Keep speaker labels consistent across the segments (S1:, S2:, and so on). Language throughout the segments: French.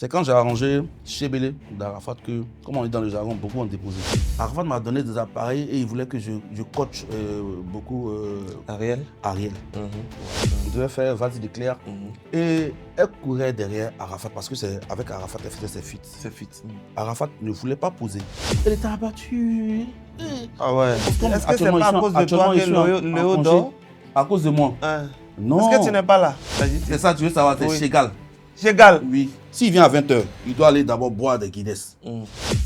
S1: C'est quand j'ai arrangé Chebele d'Arafat que, comme on est dans le jargon, beaucoup ont déposé. Arafat m'a donné des appareils et il voulait que je coach beaucoup
S2: Ariel.
S1: Il devait faire Vas-y d'éclair. Et elle courait derrière Arafat parce que c'est avec Arafat elle faisait ses feats. Arafat ne voulait pas poser. Elle était abattue.
S2: Ah ouais.
S1: Est-ce
S2: que c'est pas à cause de toi que Léo dort?
S1: À cause de moi. Non.
S2: Est-ce que tu n'es pas là?
S1: C'est ça, tu veux savoir, c'est Chegal.
S2: Chegal?
S1: Oui. S'il vient à 20h, il doit aller d'abord boire des Guinness.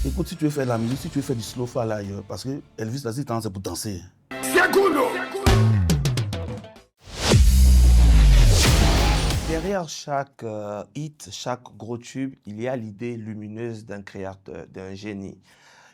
S1: Écoute, si tu veux faire de la musique, si tu veux faire du slow-fi là ailleurs, parce que Elvis, là, c'est pour danser.
S2: Derrière chaque hit, chaque gros tube, il y a l'idée lumineuse d'un créateur, d'un génie.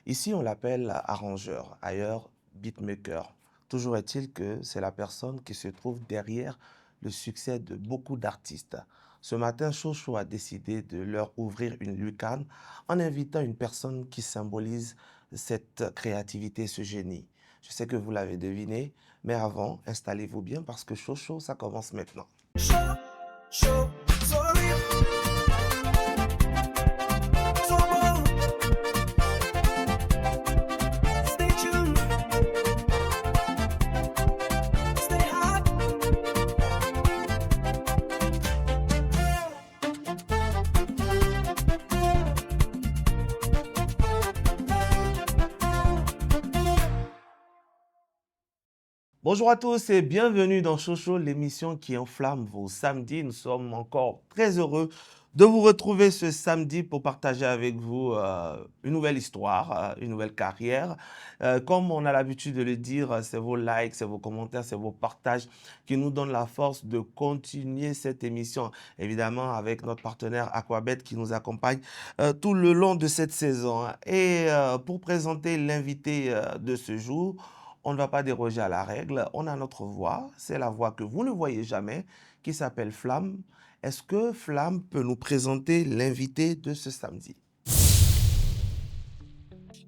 S2: Ici, on l'appelle arrangeur, ailleurs beatmaker. Toujours est-il que c'est la personne qui se trouve derrière le succès de beaucoup d'artistes. Ce matin, Chocho a décidé de leur ouvrir une lucarne en invitant une personne qui symbolise cette créativité, ce génie. Je sais que vous l'avez deviné, mais avant, installez-vous bien parce que Chocho, ça commence maintenant. Bonjour à tous et bienvenue dans Chocho, l'émission qui enflamme vos samedis. Nous sommes encore très heureux de vous retrouver ce samedi pour partager avec vous une nouvelle histoire, une nouvelle carrière. Comme on a l'habitude de le dire, c'est vos likes, c'est vos commentaires, c'est vos partages qui nous donnent la force de continuer cette émission. Évidemment, avec notre partenaire Aquabet qui nous accompagne tout le long de cette saison. Et pour présenter l'invité de ce jour, on ne va pas déroger à la règle. On a notre voix, c'est la voix que vous ne voyez jamais, qui s'appelle Flamme. Est-ce que Flamme peut nous présenter l'invité de ce samedi?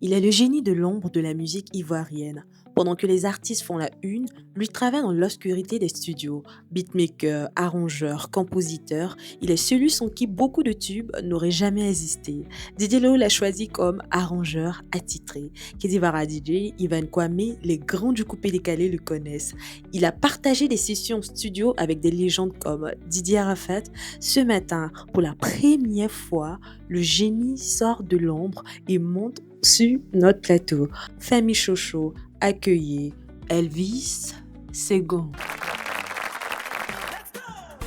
S3: Il est le génie de l'ombre de la musique ivoirienne. Pendant que les artistes font la une, lui travaille dans l'obscurité des studios. Beatmaker, arrangeur, compositeur, il est celui sans qui beaucoup de tubes n'auraient jamais existé. Didier Lo l'a choisi comme arrangeur attitré. Kedivara DJ, Ivan Kwame, les grands du coupé décalé le connaissent. Il a partagé des sessions en studio avec des légendes comme Didier Arafat. Ce matin, pour la première fois, le génie sort de l'ombre et monte sur notre plateau. Famille Chocho, accueillez Elvis Segon.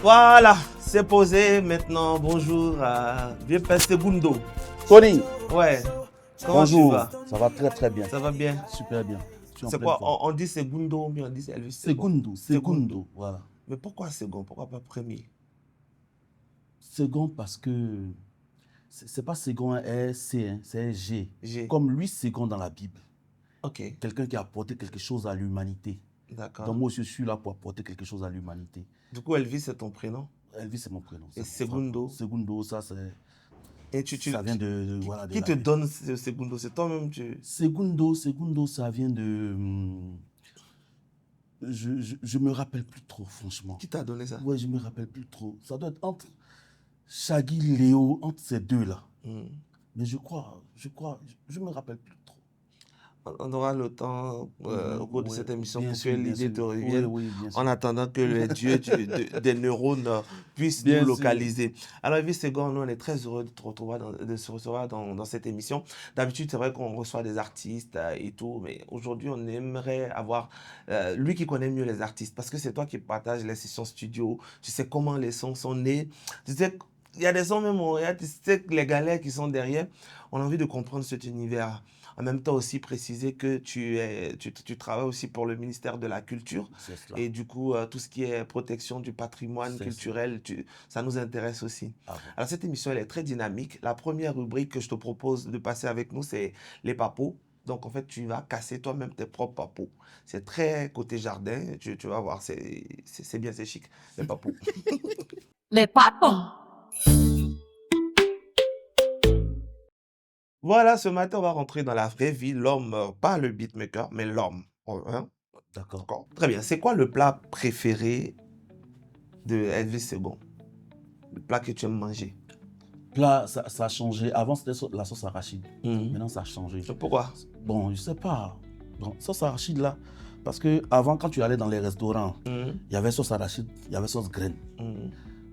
S2: Voilà, c'est posé maintenant. Bonjour à Vieux Père Segundo.
S1: Tony.
S2: Ouais. Comment
S1: Bonjour.
S2: tu vas?
S1: Ça va très très bien.
S2: Ça va bien?
S1: Super bien.
S2: C'est quoi? On dit Segundo ou bien on dit Elvis Segon?
S1: Segundo. Voilà.
S2: Mais pourquoi Segon? Pourquoi pas premier?
S1: Second parce que c'est pas second C, hein, c'est G.
S2: G.
S1: Comme lui, second dans la Bible.
S2: Ok,
S1: Quelqu'un qui a apporté quelque chose à l'humanité.
S2: d'accord.
S1: Donc moi, je suis là pour apporter quelque chose à l'humanité.
S2: Du coup, Elvis, c'est ton prénom?
S1: Elvis, c'est mon prénom.
S2: Et Segundo?
S1: Segundo, ça c'est...
S2: Et
S1: ça vient de voilà,
S2: qui te donne ce Segundo? C'est toi-même
S1: Segundo, ça vient de... Je me rappelle plus trop, franchement.
S2: Qui t'a donné ça?
S1: Ouais, je me rappelle plus trop. Ça doit être entre Shaggy, Léo, entre ces deux-là. Mais je me rappelle plus trop.
S2: On aura le temps au cours de cette émission pour que l'idée te revienne,
S1: bien sûr.
S2: en attendant que les dieux des neurones puissent
S1: Bien
S2: nous
S1: sûr.
S2: localiser. Alors, Elvis Segon, nous, on est très heureux de se recevoir dans cette émission. D'habitude, c'est vrai qu'on reçoit des artistes et tout, mais aujourd'hui, on aimerait avoir lui qui connaît mieux les artistes, parce que c'est toi qui partages les sessions studio, tu sais comment les sons sont nés, tu sais, il y a des sons même, tu sais, les galères qui sont derrière. On a envie de comprendre cet univers. En même temps aussi préciser que tu travailles aussi pour le ministère de la Culture. Et du coup, tout ce qui est protection du patrimoine culturel, ça nous intéresse aussi.
S1: Bon.
S2: Alors cette émission, elle est très dynamique. La première rubrique que je te propose de passer avec nous, c'est les papos. Donc en fait, tu vas casser toi-même tes propres papos. C'est très côté jardin, tu vas voir, c'est bien, c'est chic, les papos.
S3: Les papons.
S2: Voilà, ce matin, on va rentrer dans la vraie vie. L'homme, pas le beatmaker, mais l'homme. Hein?
S1: D'accord.
S2: Très bien. C'est quoi le plat préféré de Elvis Segon? Le plat que tu aimes manger?
S1: Là, ça a changé. Avant, c'était la sauce arachide. Maintenant, ça a changé.
S2: Pourquoi?
S1: Bon, je sais pas. Bon, sauce arachide, là, parce que avant, quand tu allais dans les restaurants, il y avait sauce arachide, il y avait sauce graine.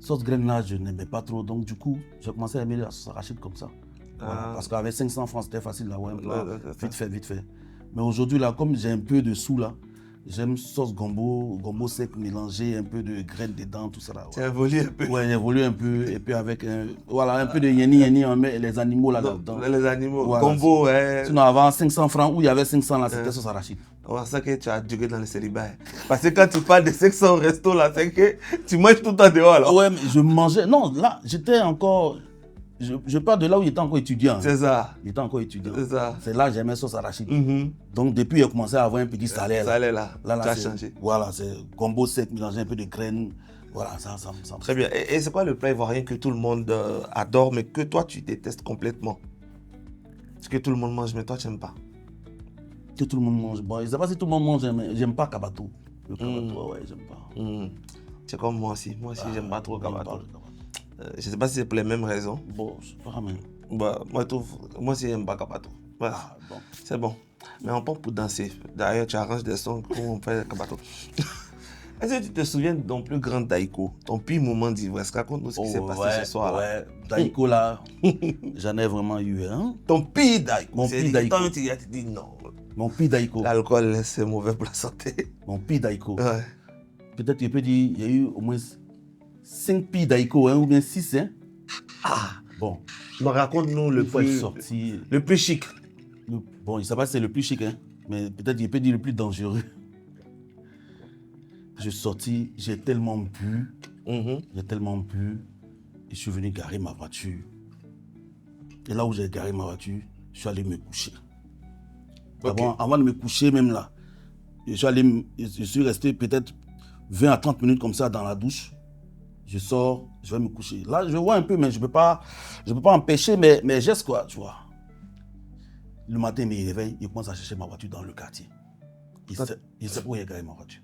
S1: Sauce graine, là, je n'aimais pas trop. Donc, du coup, j'ai commencé à aimer la sauce arachide comme ça. Voilà, parce qu'avec 500 francs, c'était facile d'avoir un plat. Vite fait, vite fait. Mais aujourd'hui, là, comme j'ai un peu de sous, là, j'aime sauce gombo sec mélangé, un peu de graines dedans, tout ça là.
S2: Tu évolues un peu.
S1: Ouais, j'évolue un peu. Et puis avec un peu de yeni, on met les animaux là-dedans.
S2: Les animaux,
S1: voilà.
S2: gombo, ouais.
S1: Sinon, avant 500 francs, où il y avait 500 là, c'était sauce arachide.
S2: C'est ça que tu as duré dans le célibat. Parce que quand tu parles de 500 resto là, c'est que tu manges tout le temps dehors là.
S1: Ouais, mais je mangeais. Non, là, j'étais encore. Je parle de là où il était encore étudiant.
S2: C'est ça.
S1: Il était encore étudiant.
S2: C'est ça.
S1: C'est là que j'aimais sauce arachide. Donc, depuis, j'ai commencé à avoir un petit salaire.
S2: Salaire là.
S1: Là,
S2: tu as changé.
S1: Voilà, c'est gombo sec, mélanger un peu de graines. Voilà, ça.
S2: Très bien. Et c'est quoi le plat ivoirien que tout le monde adore, mais que toi, tu détestes complètement? Ce que tout le monde mange, mais toi, tu n'aimes pas?
S1: Que tout le monde mange. Bon, je ne sais pas si tout le monde mange, mais j'aime pas kabato. Le kabato, ouais, j'aime pas.
S2: C'est comme moi aussi. Moi aussi, j'aime pas trop kabato. Je ne sais pas si c'est pour les mêmes raisons.
S1: Bon, je sais pas, mais...
S2: Bah, moi aussi, j'aime pas kabato. Voilà.
S1: Ah, bon.
S2: C'est bon. Mais on part pour danser. D'ailleurs, tu arranges des sons où on fait kabato. Est-ce que tu te souviens de ton plus grand daïko, ton pire moment d'ivresse? Raconte-nous ce qui s'est passé ce soir.
S1: Ouais, daïko là, j'en ai vraiment eu un.
S2: Ton pire daïko?
S1: Mon pire daïko.
S2: Toi, tu te dis non.
S1: Mon pire daïko.
S2: L'alcool, c'est mauvais pour la santé.
S1: Mon pire daïko.
S2: Ouais.
S1: Peut-être tu peux dire, il y a eu au moins 5 pires daïko, hein, ou bien 6. Hein.
S2: Ah.
S1: Bon.
S2: Donc raconte-nous le plus
S1: sorti.
S2: Le plus chic.
S1: Bon, il ne sait pas si c'est le plus chic, hein, mais peut-être il peut dire le plus dangereux. Je suis sorti, j'ai tellement bu, et je suis venu garer ma voiture. Et là où j'ai garé ma voiture, je suis allé me coucher.
S2: Okay.
S1: Avant de me coucher même là, je suis resté peut-être 20 à 30 minutes comme ça dans la douche. Je sors, je vais me coucher. Là, je vois un peu, mais je ne peux pas empêcher mes gestes, quoi, tu vois. Le matin, il me réveille, il commence à chercher ma voiture dans le quartier. Il sait où il a garé ma voiture.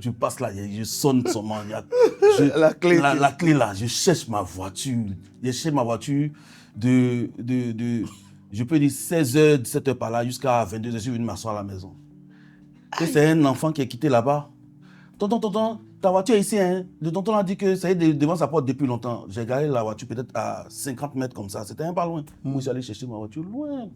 S1: Je passe là, je sonne son nom. La clé là, je cherche ma voiture. Je cherche ma voiture de je peux dire 16h, 17h par là, jusqu'à 22h, je suis venu m'asseoir à la maison. Et c'est un enfant qui est quitté là-bas. Tonton, ta voiture est ici, hein. Le tonton a dit que ça y est devant sa porte depuis longtemps. J'ai garé la voiture peut-être à 50 mètres comme ça. C'était un pas loin. Moi, je suis allé chercher ma voiture loin.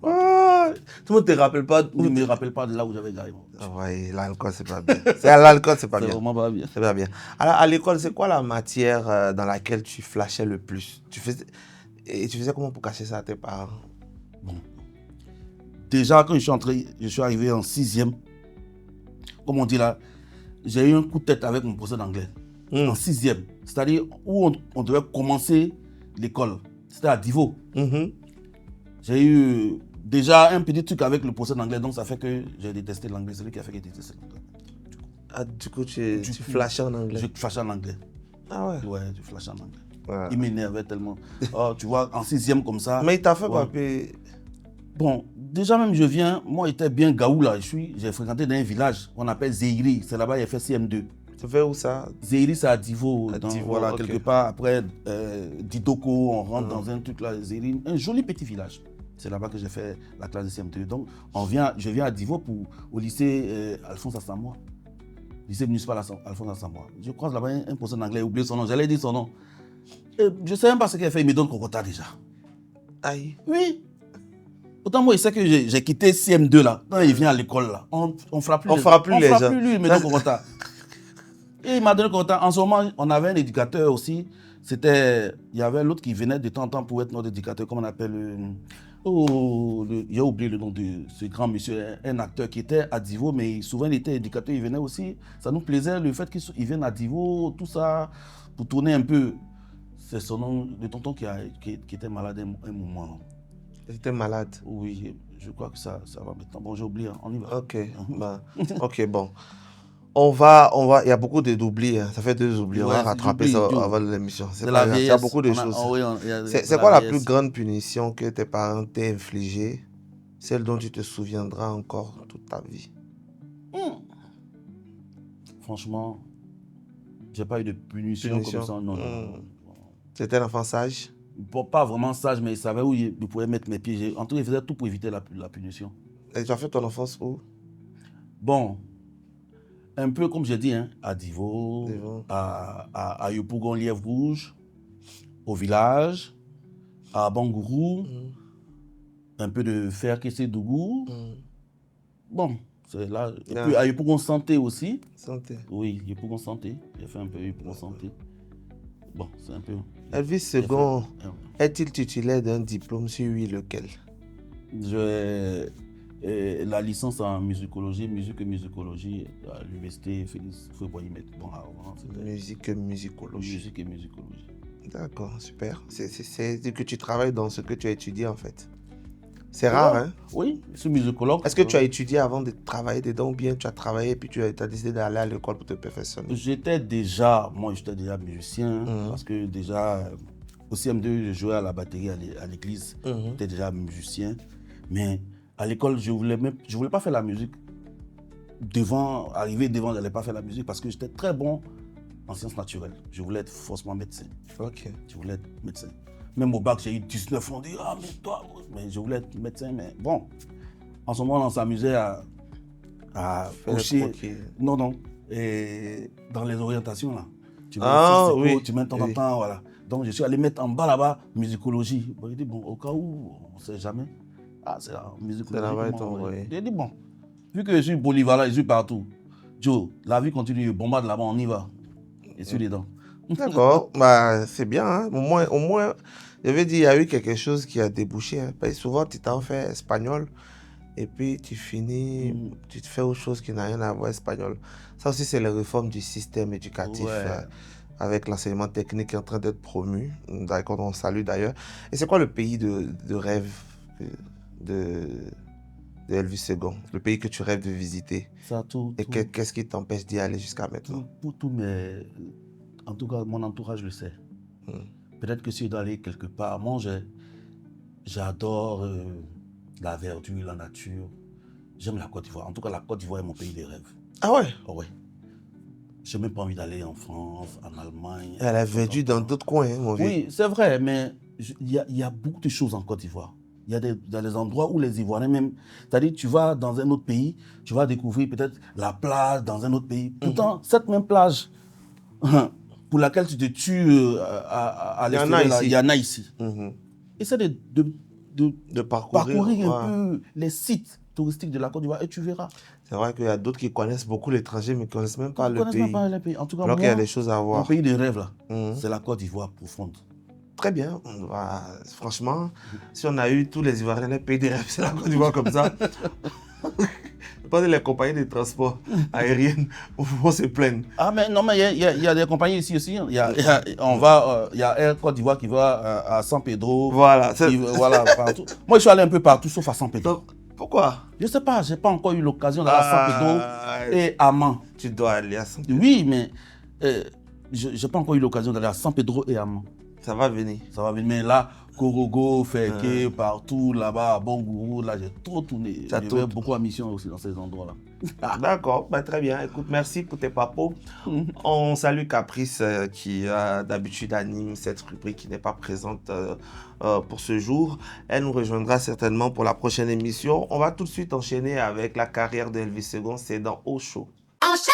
S2: Tout le monde ne te rappelle pas.
S1: Je ne me rappelle pas de là où j'avais garé ma voiture.
S2: Oui, l'alcool, c'est pas bien. L'alcool, c'est pas bien.
S1: C'est vraiment pas bien.
S2: C'est pas bien. Alors, à l'école, c'est quoi la matière dans laquelle tu flashais le plus? Tu faisais comment pour cacher ça à tes parents?
S1: Bon. Déjà, quand je suis arrivé en 6e, comme on dit là, j'ai eu un coup de tête avec mon professeur d'anglais. En 6e. C'est-à-dire où on devait commencer l'école. C'était à Divo. J'ai eu déjà un petit truc avec le professeur d'anglais, donc ça fait que j'ai détesté l'anglais. C'est lui qui a fait que j'ai détesté l'anglais.
S2: Ah, du coup, tu flashais en anglais?
S1: Je flashais en anglais.
S2: Ah ouais?
S1: Ouais, je flashais en anglais.
S2: Ouais.
S1: Il m'énervait tellement. Oh, tu vois, en 6e comme ça.
S2: Mais il t'a fait papier.
S1: Bon, déjà même moi j'étais bien gaou là. J'ai fréquenté dans un village qu'on appelle Zéhiri. C'est là-bas, j'ai fait CM2.
S2: Tu fais où ça?
S1: Zéhiri, c'est à Divo. Voilà,
S2: okay.
S1: Quelque part après Didoko, on rentre dans un truc là, Zéhiri, un joli petit village. C'est là-bas que j'ai fait la classe de CM2. Donc, je viens à Divo au lycée Alphonse Assamoah. Lycée municipal Alphonse Assamoah. Je croise là-bas un professeur d'anglais, j'ai oublié son nom. J'allais dire son nom. Et je ne sais même pas ce qu'il a fait, il me donne Kokota déjà.
S2: Aïe.
S1: Oui. Pourtant, moi, il sait que j'ai quitté CM2 là. Quand il vient à l'école là, on ne fera plus
S2: les gens.
S1: Lui, il me donne Kokota. Et il m'a donné Kokota. En ce moment, on avait un éducateur aussi. Il y avait l'autre qui venait de temps en temps pour être notre éducateur, comme on appelle. J'ai oublié le nom de ce grand monsieur, un acteur qui était à Divo, mais souvent il était éducateur, il venait aussi. Ça nous plaisait le fait qu'il vienne à Divo, tout ça, pour tourner un peu. C'est son nom, le tonton qui était malade un moment.
S2: Il était malade?
S1: Oui, je crois que ça va maintenant. Bon, j'ai oublié, on y va.
S2: Ok, ok, bon. Il y a beaucoup d'oublis, hein. Ça fait 2 oublis. On va rattraper ça avant l'émission.
S1: C'est la vieillesse.
S2: Il y a beaucoup de choses. C'est quoi la plus grande punition que tes parents t'aient infligée? Celle dont tu te souviendras encore toute ta vie?
S1: Franchement, j'ai pas eu de punition comme ça. Non.
S2: C'était l'enfant sage?
S1: pas vraiment sage, mais il savait où il pouvait mettre mes pieds. En tout cas, il faisait tout pour éviter la punition.
S2: Et tu as fait ton enfance où?
S1: Bon, un peu comme j'ai dit, hein, à Divo,
S2: Divo.
S1: à Yopougon, Lièvre Rouge, au village, à Bangourou, un peu de Fer-Kessé-Dougou. Bon, c'est là. Et puis à Yopougon Santé aussi.
S2: Santé.
S1: Oui, Yopougon Santé. J'ai fait un peu Yopougon Santé. Bon, c'est un peu...
S2: Elvis Second est-il titulaire d'un diplôme? Si oui, lequel?
S1: La licence en musicologie, musique et musicologie à l'université Félix Houphouët-Boigny. Bon, avant,
S2: musique et musicologie.
S1: Musique et musicologie.
S2: D'accord, super. C'est que tu travailles dans ce que tu as étudié en fait. C'est rare, hein?
S1: Oui, je suis musicologue.
S2: Est-ce que tu as étudié avant de travailler dedans ou bien tu as travaillé et puis tu as décidé d'aller à l'école pour te perfectionner?
S1: J'étais déjà musicien parce que déjà, au CM2, je jouais à la batterie à l'église. J'étais déjà musicien. Mais à l'école, je voulais pas faire la musique. Arriver devant, je n'allais pas faire la musique parce que j'étais très bon en sciences naturelles. Je voulais être forcément médecin.
S2: Ok.
S1: Je voulais être médecin. Même au bac, j'ai eu 19, on dit « Ah, mais toi !» Mais je voulais être médecin, mais bon. En ce moment, on s'amusait à cocher. Non. Et dans les orientations, là. Tu vois, tu mets de temps en temps, voilà. Donc, je suis allé mettre en bas là-bas, musicologie. Bon, j'ai dit, bon, au cas où, on ne sait jamais. Ah, c'est la musicologie. J'ai dit, bon, vu que je suis polyvalent, je suis partout. Joe, la vie continue, bombarde là-bas, on y va. Et suis dedans.
S2: D'accord, c'est bien. Hein? Au moins, je vais dire, il y a eu quelque chose qui a débouché. Hein? Parce que souvent, tu t'en fais espagnol et puis tu finis, tu te fais autre chose qui n'a rien à voir espagnol. Ça aussi, c'est les réformes du système éducatif avec l'enseignement technique qui est en train d'être promu. D'accord, on salue d'ailleurs. Et c'est quoi le pays de rêve de Elvis Second, le pays que tu rêves de visiter? Et qu'est-ce qui t'empêche d'y aller jusqu'à maintenant?
S1: En tout cas, mon entourage le sait. Peut-être que si je dois aller quelque part, moi, j'adore la verdure, la nature. J'aime la Côte d'Ivoire. En tout cas, la Côte d'Ivoire est mon pays des rêves.
S2: Ah ouais?
S1: Oh ouais. Je n'ai même pas envie d'aller en France, en Allemagne.
S2: Elle a verdure dans d'autres coins, hein, mon vieux.
S1: Oui, c'est vrai, mais il y a beaucoup de choses en Côte d'Ivoire. Il y a des endroits où les Ivoiriens même... C'est-à-dire, tu vas dans un autre pays, tu vas découvrir peut-être la plage dans un autre pays. Pourtant, cette même plage pour laquelle tu te tues à l'extérieur, il y en a ici. Essaie de parcourir un peu les sites touristiques de la Côte d'Ivoire et tu verras.
S2: C'est vrai qu'il y a d'autres qui connaissent beaucoup l'étranger mais qui ne connaissent même pas le pays.
S1: Même pas les pays. En tout cas,
S2: alors qu'il y a des choses à voir.
S1: Mon pays de rêve, là, c'est la Côte d'Ivoire profonde.
S2: Très bien. Franchement, si on a eu tous les Ivoiriens, les pays de rêve, c'est la Côte d'Ivoire comme ça. Pas les compagnies de transport aérien vont se plaindre.
S1: Ah, mais non, mais il y a des compagnies ici aussi. Il y a Air Côte d'Ivoire qui va à San Pedro.
S2: Voilà.
S1: Voilà, partout. Moi, je suis allé un peu partout, sauf à San Pedro.
S2: Donc, pourquoi?
S1: Je ne sais pas, je n'ai pas encore eu l'occasion d'aller à San Pedro et Amman.
S2: Tu dois aller à San Pedro.
S1: Oui, mais je n'ai pas encore eu l'occasion d'aller à San Pedro et Amman.
S2: Ça va venir.
S1: Ça va venir. Mais là, Korogo, Feke, partout, là-bas, à Bangourou, là, j'ai trop tourné. J'ai fait beaucoup de missions aussi dans ces endroits-là.
S2: D'accord, très bien. Écoute, merci pour tes papos. On salue Caprice qui d'habitude anime cette rubrique qui n'est pas présente pour ce jour. Elle nous rejoindra certainement pour la prochaine émission. On va tout de suite enchaîner avec la carrière d'Elvis Second. C'est dans Au Show. Au Show!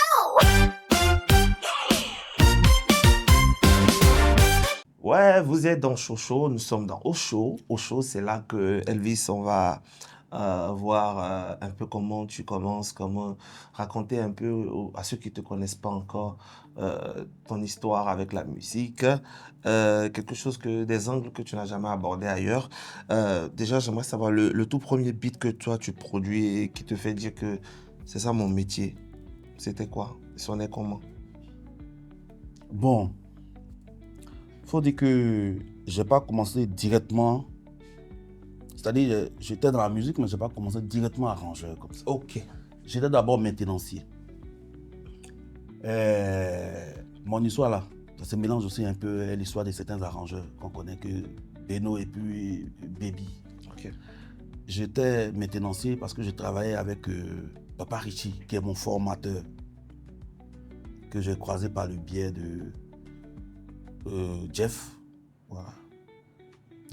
S2: Ouais, vous êtes dans Chocho, nous sommes dans Osho. Osho, c'est là que Elvis, on va voir un peu comment tu commences, comment raconter un peu à ceux qui ne te connaissent pas encore ton histoire avec la musique, quelque chose des angles que tu n'as jamais abordé ailleurs. Déjà, j'aimerais savoir le tout premier beat que toi tu produis et qui te fait dire que c'est ça mon métier. C'était quoi? Il sonnait comment?
S1: Bon. Il faut dire que je n'ai pas commencé directement, c'est-à-dire j'étais dans la musique, mais je n'ai pas commencé directement arrangeur comme ça.
S2: Ok.
S1: J'étais d'abord maintenancier. Mon histoire là, ça se mélange aussi un peu à l'histoire de certains arrangeurs qu'on connaît que Beno et puis Baby.
S2: Ok.
S1: J'étais maintenancier parce que je travaillais avec Papa Richie, qui est mon formateur, que j'ai croisé par le biais de Jeff, voilà.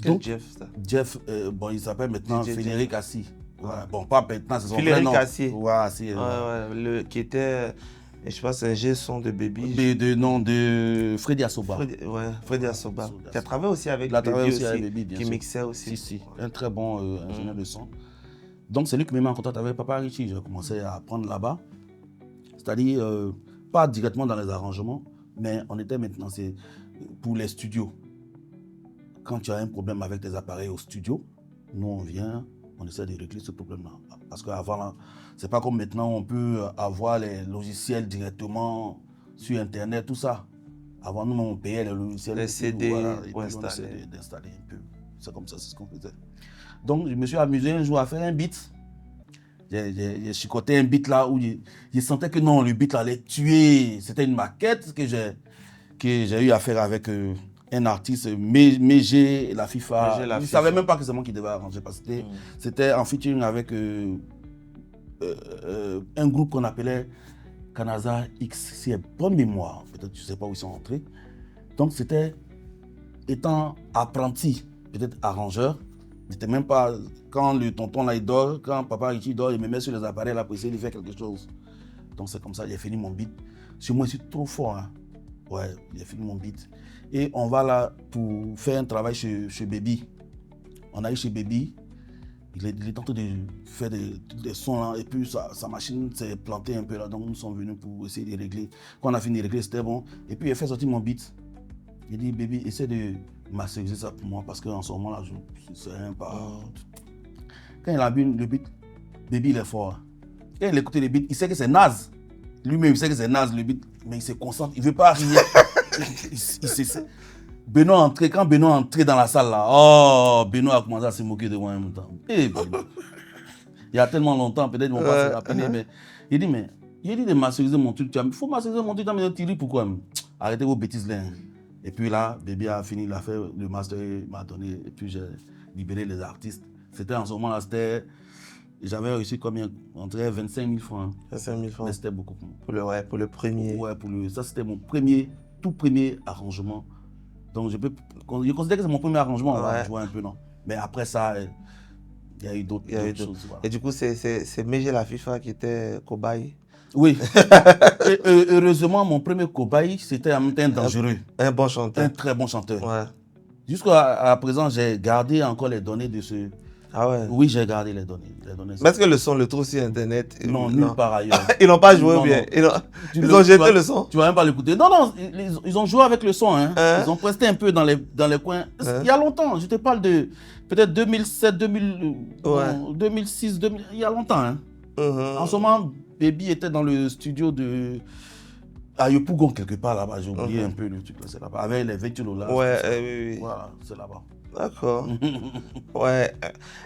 S2: Quel
S1: Donc,
S2: Jeff, ça?
S1: Jeff, bon, il s'appelle maintenant
S2: DJ
S1: Frédéric Assis.
S2: Ouais.
S1: Bon, pas maintenant, c'est son vrai
S2: Frédéric
S1: nom.
S2: Assier.
S1: Ouais, Assis.
S2: Qui était, je pense, un G-son de Baby.
S1: De nom de Freddy Asoba.
S2: Freddy Asoba. Tu as travaillé aussi avec
S1: Il a travaillé
S2: Baby
S1: aussi avec Baby, bien
S2: qui
S1: sûr.
S2: mixait aussi.
S1: Si. Un très bon ingénieur de son. Donc, c'est lui qui me met en contact avec Papa Richie. J'ai commencé à apprendre là-bas. C'est-à-dire, pas directement dans les arrangements, mais on était maintenant, c'est pour les studios. Quand tu as un problème avec tes appareils au studio, nous, on vient, on essaie de régler ce problème-là. Parce qu'avant, c'est pas comme maintenant, on peut avoir les logiciels directement sur Internet, tout ça. Avant, nous, on payait les logiciels.
S2: Les CD,
S1: voilà, et puis on essayait d'installer un peu. C'est comme ça, c'est ce qu'on faisait. Donc, je me suis amusé un jour à faire un beat. J'ai chicoté un beat là où je sentais que non, le beat là allait tuer. C'était une maquette que j'ai eu à faire avec un artiste, Mégé, la FIFA. Je ne savais même pas que c'est moi qui devais arranger parce que c'était en featuring avec un groupe qu'on appelait Kanaza X. C'est bonne mémoire, peut-être, je ne sais pas où ils sont entrés. Donc c'était, étant apprenti, peut-être arrangeur, j'étais même pas, quand le tonton là il dort, quand papa Richie dort, il me met sur les appareils là pour essayer de faire quelque chose. Donc c'est comme ça, j'ai fini mon beat. Sur moi, je suis trop fort. Hein. Ouais, j'ai fini mon beat. Et on va là pour faire un travail chez Baby. On a eu chez Baby. Il est en train de faire des sons là. Et puis sa machine s'est plantée un peu là. Donc nous sommes venus pour essayer de régler. Quand on a fini de régler, c'était bon. Et puis il a fait sortir mon beat. Il dit, Baby, essaie de masteriser ça pour moi. Parce qu'en ce moment là, je ne sais rien pas. Quand il a vu le beat, Baby il est fort. Quand il écoute le beat, il sait que c'est naze. Lui-même, il sait que c'est naze le beat. Mais il se concentre. Il ne veut pas rire. Benoît entré, quand Benoît est entré dans la salle là, oh, Benoît a commencé à se moquer de moi en même temps. Eh, Benoît. Il y a tellement longtemps, peut-être ils vont pas se rappeler, mais il dit, mais il dit de masteriser mon truc, il faut masteriser mon truc, mais tu dis pourquoi? Arrêtez vos bêtises là. Et puis là, Baby a fini, il a fait le master, il m'a donné, et puis j'ai libéré les artistes. C'était en ce moment là, j'avais reçu combien? Entre 25 000 francs.
S2: 25 000 francs.
S1: Mais c'était beaucoup pour
S2: moi. Pour le premier.
S1: Ouais, ça c'était mon tout premier arrangement. Donc je considère que c'est mon premier arrangement, on va jouer un peu, non. Mais après ça, il y a eu d'autres choses. Voilà.
S2: Et du coup, c'est Mégé la FIFA qui était cobaye.
S1: Oui. Et, heureusement, mon premier cobaye, c'était en même temps dangereux.
S2: Un bon chanteur.
S1: Un très bon chanteur.
S2: Ouais.
S1: Jusqu'à présent, j'ai gardé encore les données de ce...
S2: Ah ouais?
S1: Oui, j'ai gardé les données.
S2: Mais est-ce que le son le trouve sur Internet?
S1: Non, nulle part ailleurs.
S2: Ils n'ont pas joué bien. Ils ont jeté le son?
S1: Tu vas même pas l'écouter. Non, ils ont joué avec le son. Hein. Ils ont presté un peu dans les coins. Il y a longtemps, je te parle de peut-être 2007, 2006, il y a longtemps. Hein. En ce moment, Baby était dans le studio de... à Yopougon, quelque part là-bas. J'ai oublié un peu le truc. C'est là-bas. Avec les véhicules là.
S2: Ouais, oui.
S1: Voilà, c'est là-bas.
S2: D'accord. Ouais.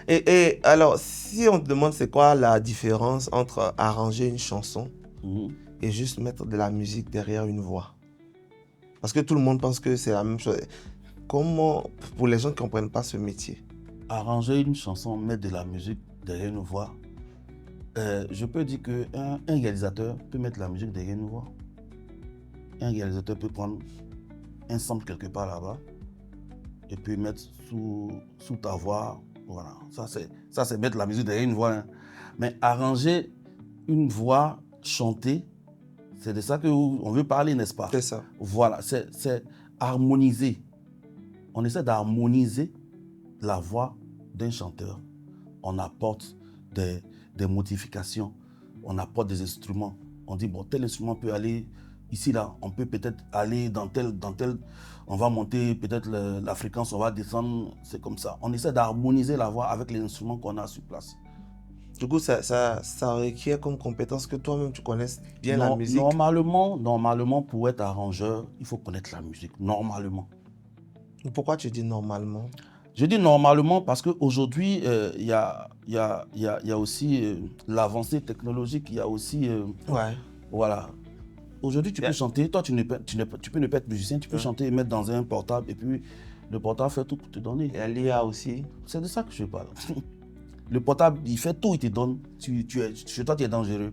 S2: Et alors, si on te demande c'est quoi la différence entre arranger une chanson et juste mettre de la musique derrière une voix? Parce que tout le monde pense que c'est la même chose. Comment, pour les gens qui ne comprennent pas ce métier?
S1: Arranger une chanson, mettre de la musique derrière une voix, je peux dire qu'un réalisateur peut mettre de la musique derrière une voix. Un réalisateur peut prendre un sample quelque part là-bas et puis mettre sous ta voix. Voilà, ça c'est mettre la musique derrière une voix. Hein. Mais arranger une voix chantée, c'est de ça qu'on veut parler, n'est-ce pas?
S2: C'est ça.
S1: Voilà, c'est harmoniser. On essaie d'harmoniser la voix d'un chanteur. On apporte des modifications, on apporte des instruments. On dit, bon, tel instrument peut aller ici, là. On peut peut-être aller dans tel... On va monter peut-être la fréquence, on va descendre. C'est comme ça. On essaie d'harmoniser la voix avec les instruments qu'on a sur place.
S2: Du coup, ça requiert comme compétence que toi-même, tu connaisses bien la musique.
S1: Normalement, pour être arrangeur, il faut connaître la musique. Normalement.
S2: Pourquoi tu dis normalement?
S1: Je dis normalement parce qu'aujourd'hui, il y a aussi l'avancée technologique. Il y a aussi... Voilà. Aujourd'hui, tu peux chanter. Toi, tu peux ne pas être musicien. Tu peux chanter et mettre dans un portable. Et puis, le portable fait tout pour te donner.
S2: Et l'IA aussi.
S1: C'est de ça que je parle. Le portable, il fait tout, il te donne. Chez toi, tu es dangereux.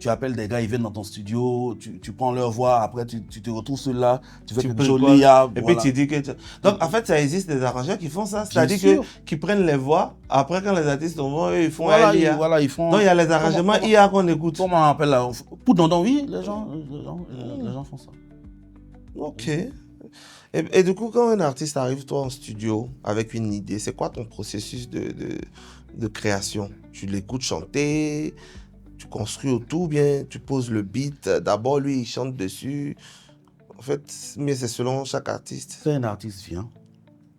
S1: tu appelles des gars, ils viennent dans ton studio, tu prends leur voix, après tu te retrouves ceux-là, tu fais
S2: Tu
S1: quelque
S2: peux
S1: chose,
S2: quoi? Et
S1: voilà.
S2: puis tu dis que... Donc en fait, ça existe des arrangeurs qui font ça,
S1: Bien
S2: c'est-à-dire
S1: sûr.
S2: qu'ils prennent les voix, après quand les artistes vont, eux, ils font
S1: Voilà,
S2: un IA.
S1: voilà, ils font...
S2: Donc il y a les arrangements IA qu'on écoute.
S1: Comment on appelle là? Poudondon, oui, les gens font ça.
S2: Ok. Et du coup, quand un artiste arrive, toi, en studio, avec une idée, c'est quoi ton processus de création? Tu l'écoutes chanter, tu construis autour, bien, tu poses le beat, d'abord, lui, il chante dessus. En fait, mais c'est selon chaque artiste.
S1: Quand un artiste vient,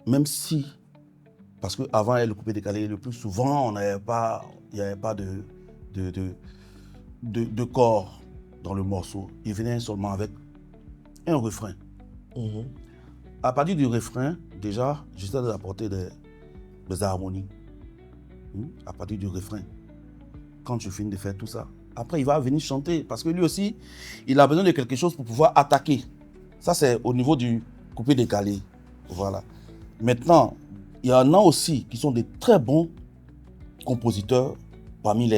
S1: même si, parce qu'avant, le coupé décalé, le plus souvent, il n'y avait pas de corps dans le morceau. Il venait seulement avec un refrain.
S2: Mhm.
S1: À partir du refrain, déjà, j'essaie d'apporter des harmonies. À partir du refrain. Quand je finis de faire tout ça, après, il va venir chanter. Parce que lui aussi, il a besoin de quelque chose pour pouvoir attaquer. Ça, c'est au niveau du coupé décalé. Voilà. Maintenant, il y en a aussi qui sont des très bons compositeurs parmi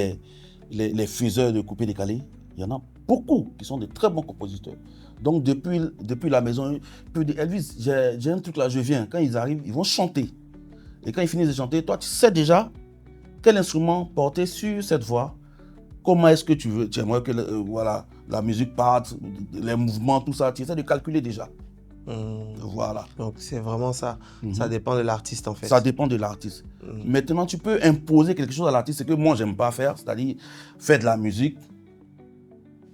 S1: les faiseurs de coupé décalé. Il y en a beaucoup qui sont des très bons compositeurs. Donc, depuis la maison, il peut dire, Elvis, j'ai un truc là, je viens. Quand ils arrivent, ils vont chanter. Et quand ils finissent de chanter, toi, tu sais déjà quel instrument porter sur cette voix. Comment est-ce que tu aimerais que voilà, la musique parte, les mouvements, tout ça. Tu essaies de calculer déjà. Voilà.
S2: Donc, c'est vraiment ça. Ça dépend de l'artiste, en fait.
S1: Ça dépend de l'artiste. Maintenant, tu peux imposer quelque chose à l'artiste, ce que moi, j'aime pas faire, c'est-à-dire faire de la musique.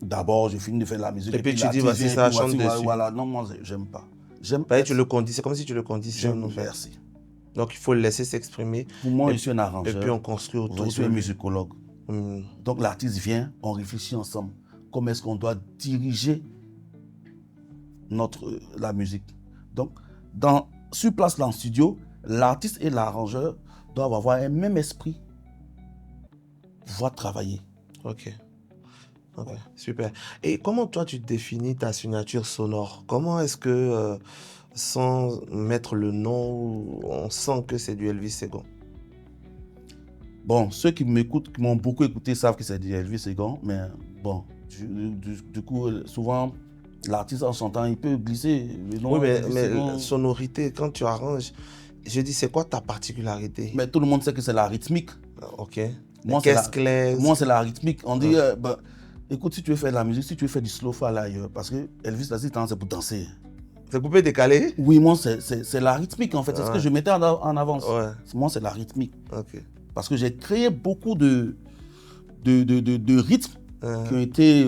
S1: D'abord, je finis de faire de la musique.
S2: Et puis tu dis, voici ça, chante dessus.
S1: Voilà, non, moi, j'aime pas.
S2: Tu le conditionnes, c'est comme si tu le conditionnes, en fait.
S1: Merci.
S2: Donc, il faut le laisser s'exprimer.
S1: Pour moi, je suis un arrangeur.
S2: Et puis, on construit autour.
S1: Je suis un musicologue. Donc, l'artiste vient, on réfléchit ensemble. Comment est-ce qu'on doit diriger la musique. Donc, sur place dans le studio, l'artiste et l'arrangeur doivent avoir un même esprit pour pouvoir travailler.
S2: Ok, super. Et comment toi, tu définis ta signature sonore? Comment est-ce que, sans mettre le nom, on sent que c'est du Elvis Segon?
S1: Bon, ceux qui m'écoutent, qui m'ont beaucoup écouté, savent que c'est du Elvis Segon, mais bon, du coup, souvent, l'artiste en chantant, il peut glisser le nom.
S2: Oui, mais la sonorité, quand tu arranges, je dis, c'est quoi ta particularité?
S1: Mais tout le monde sait que c'est la rythmique.
S2: Ok.
S1: Moi, c'est la rythmique. On dit, écoute, si tu veux faire de la musique, si tu veux faire du slow-fi là ailleurs, parce que Elvis, là, c'est pour danser.
S2: C'est coupé décalé?
S1: Oui, moi, c'est la rythmique, en fait. C'est ce que je mettais en avance.
S2: Ouais.
S1: Moi, c'est la rythmique.
S2: Ok.
S1: Parce que j'ai créé beaucoup de rythmes qui ont été